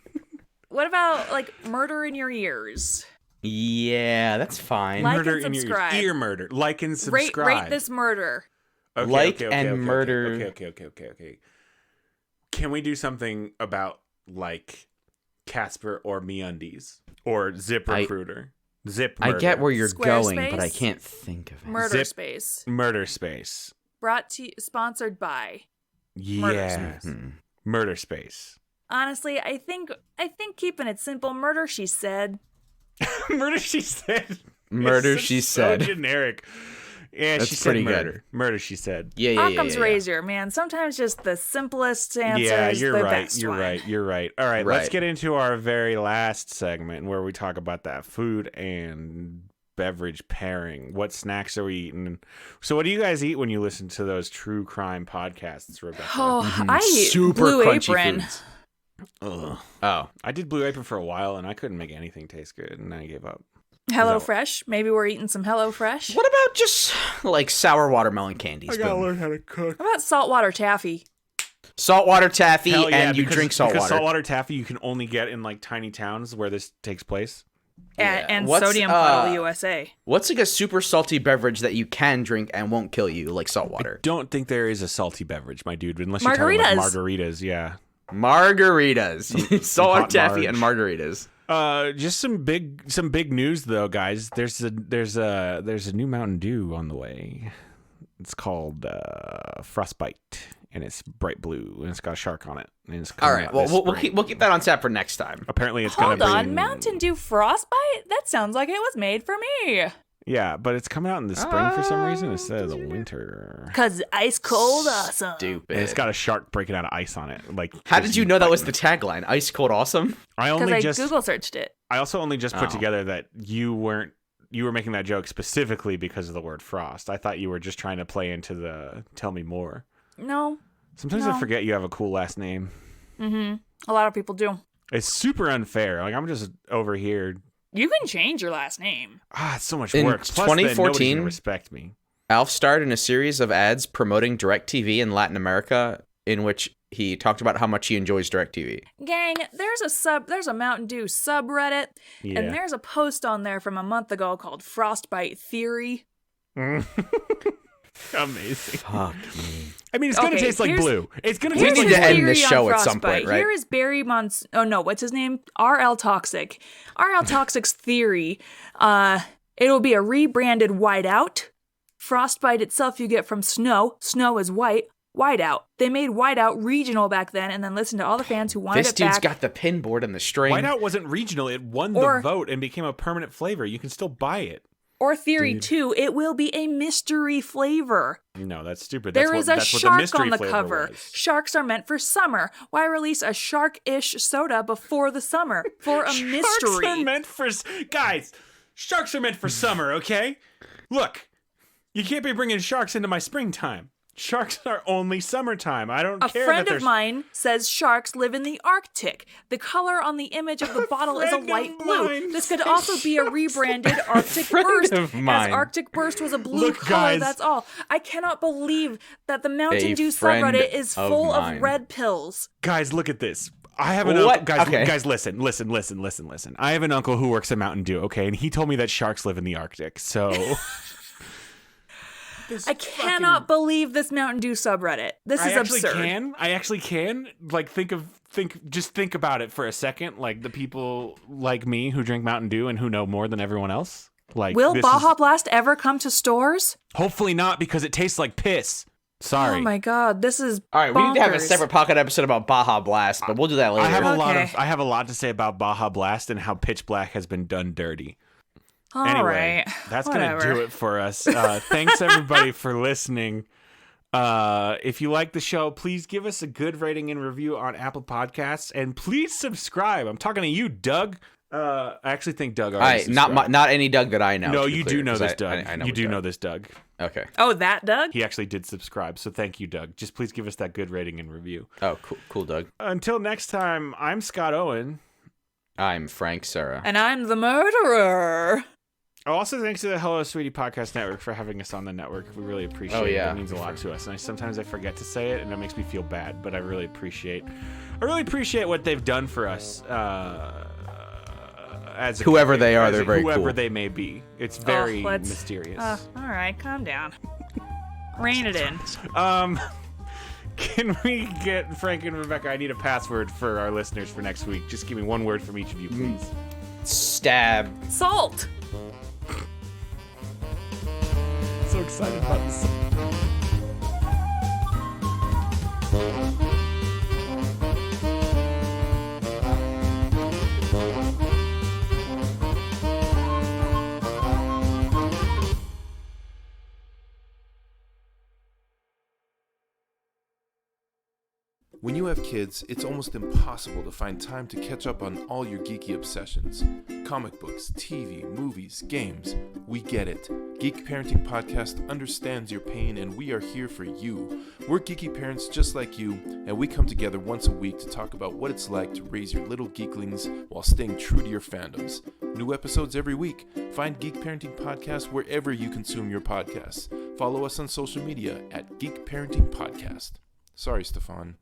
what about like Murder in Your Ears? Yeah, that's fine. Like Murder and in your subscribe. ear murder. Like and subscribe. Rate this murder. Okay, murder. Okay. Can we do something about like Casper or MeUndies or ZipRecruiter? Zip Murder. I get where you're going, but I Squarespace? can't think of it. Murder Space. Murder Space. Sponsored by. Yeah. Murder Space. Honestly, I think keeping it simple. Murder She Said. Murder She Said. Murder It's She so Said. generic. Yeah, That's she said pretty murder. good. Murder, she said. Yeah. Occam's razor, man. Sometimes just the simplest answer Yeah, is you're the right. best You're one. right. You're right. All right, Right. let's get into our very last segment where we talk about that food and beverage pairing. What snacks are we eating? So, what do you guys eat when you listen to those true crime podcasts, Rebecca? Oh, I eat Super Blue crunchy Apron. foods. Ugh. Oh, I did Blue Apron for a while, and I couldn't make anything taste good, and I gave up. HelloFresh. Maybe we're eating some HelloFresh. what about just like sour watermelon candies? Boom. how to cook. How about saltwater taffy? Saltwater taffy, Hell yeah, and you because- drink salt because water. saltwater taffy you can only get in like tiny towns where this takes place. And What's, sodium puddle USA. What's like a super salty beverage that you can drink and won't kill you, like salt water? Don't think there is a salty beverage, my dude, unless you're talking about Margaritas. margaritas. Yeah. Margaritas. Salt hot taffy marg. and margaritas. Just some big news though, guys. There's a new Mountain Dew on the way. It's called Frostbite, and it's bright blue, and it's got a shark on it. And it's All right, well we'll keep that on tap for next time. Apparently, it's Hold gonna on, be Mountain Dew Frostbite? That sounds like it was made for me. Yeah, but it's coming out in the spring for some reason instead of the winter. 'Cause ice cold awesome. Stupid. And it's got a shark breaking out of ice on it. Like, How did you know that was the tagline? Ice cold awesome. Because I Google searched it. I also only just put Oh. together that you were making that joke specifically because of the word frost. I thought you were just trying to play into the tell me more. No. Sometimes I forget you have a cool last name. Mm-hmm. A lot of people do. It's super unfair. Like, I'm just over here. You can change your last name. It's so much In work. Plus, 2014 nobody's gonna respect me. Alf starred in a series of ads promoting DirecTV in Latin America, in which he talked about how much he enjoys DirecTV. Gang, there's a Mountain Dew subreddit, Yeah. and there's a post on there from a month ago called Frostbite Theory. Amazing. Fuck me. I mean, it's gonna Okay, taste like here's- blue. It's gonna We taste need like to end blue. this Theory show on at some Frostbite. point, right? Here is Barry what's his name? RL Toxic. RL Toxic's theory. It'll be a rebranded whiteout. Frostbite itself you get from snow. Snow is white. Whiteout. They made Whiteout regional back then, and then listened to all the fans who wanted This it dude's back. got the pin board and the string. Whiteout wasn't regional. It won the Or- vote and became a permanent flavor. You can still buy it. Or theory 2, it will be a mystery flavor. No, that's stupid. There is a that's what the shark mystery on the flavor cover. was. Sharks are meant for summer. Why release a shark-ish soda before the summer? For a mystery. Sharks are meant for guys. Sharks are meant for summer. Okay, look, you can't be bringing sharks into my springtime. Sharks are only summertime. I don't A care. friend that of mine says sharks live in the Arctic. The color on the image of the bottle is a friend light of blue. mine This could says also be a sharks rebranded Arctic friend Burst. of mine. As Arctic Burst was a blue Look, color, guys. that's all. I cannot believe that the Mountain A Dew friend subreddit is of full mine. of red pills. Guys, look at this. I have an What? uncle. Guys, Okay. guys, listen. I have an uncle who works at Mountain Dew. Okay, and he told me that sharks live in the Arctic. So. I cannot believe this Mountain Dew subreddit. This is absurd. I actually can. Like, think about it for a second. Like, the people like me who drink Mountain Dew and who know more than everyone else. Like, Will this Baja is- Blast ever come to stores? Hopefully not, because it tastes like piss. Sorry. Oh my god, this is All right, we need to have a bonkers. separate pocket episode about Baja Blast, but we'll do that later. I have Okay. a lot to say about Baja Blast and how Pitch Black has been done dirty. All Anyway, right. that's Whatever. gonna do it for us. Thanks everybody for listening. If you like the show, please give us a good rating and review on Apple Podcasts, and please subscribe. I'm talking to you, Doug. I actually think Doug already subscribed. not any Doug that I know. No, to be you clear, do know 'cause this, Doug. I know You do Doug. know this, Doug. Okay. Oh, that Doug? He actually did subscribe, so thank you, Doug. Just please give us that good rating and review. Oh, cool, Doug. Until next time, I'm Scott Owen. I'm Frank Sarah. And I'm the murderer. Oh, also, thanks to the Hello Sweetie Podcast Network for having us on the network. We really appreciate it. yeah. It means a lot to us. And sometimes I forget to say it, and that makes me feel bad. But I really appreciate what they've done for us. As a Whoever they are, as they're very whoever cool. they may be. It's very let's- mysterious. All right, calm down. Rein it in. Can we get Frank and Rebecca? I need a password for our listeners for next week. Just give me one word from each of you, please. Stab. Salt. So excited about this. When you have kids, it's almost impossible to find time to catch up on all your geeky obsessions. Comic books, TV, movies, games. We get it. Geek Parenting Podcast understands your pain, and we are here for you. We're geeky parents just like you, and we come together once a week to talk about what it's like to raise your little geeklings while staying true to your fandoms. New episodes every week. Find Geek Parenting Podcast wherever you consume your podcasts. Follow us on social media at Geek Parenting Podcast. Sorry, Stefan.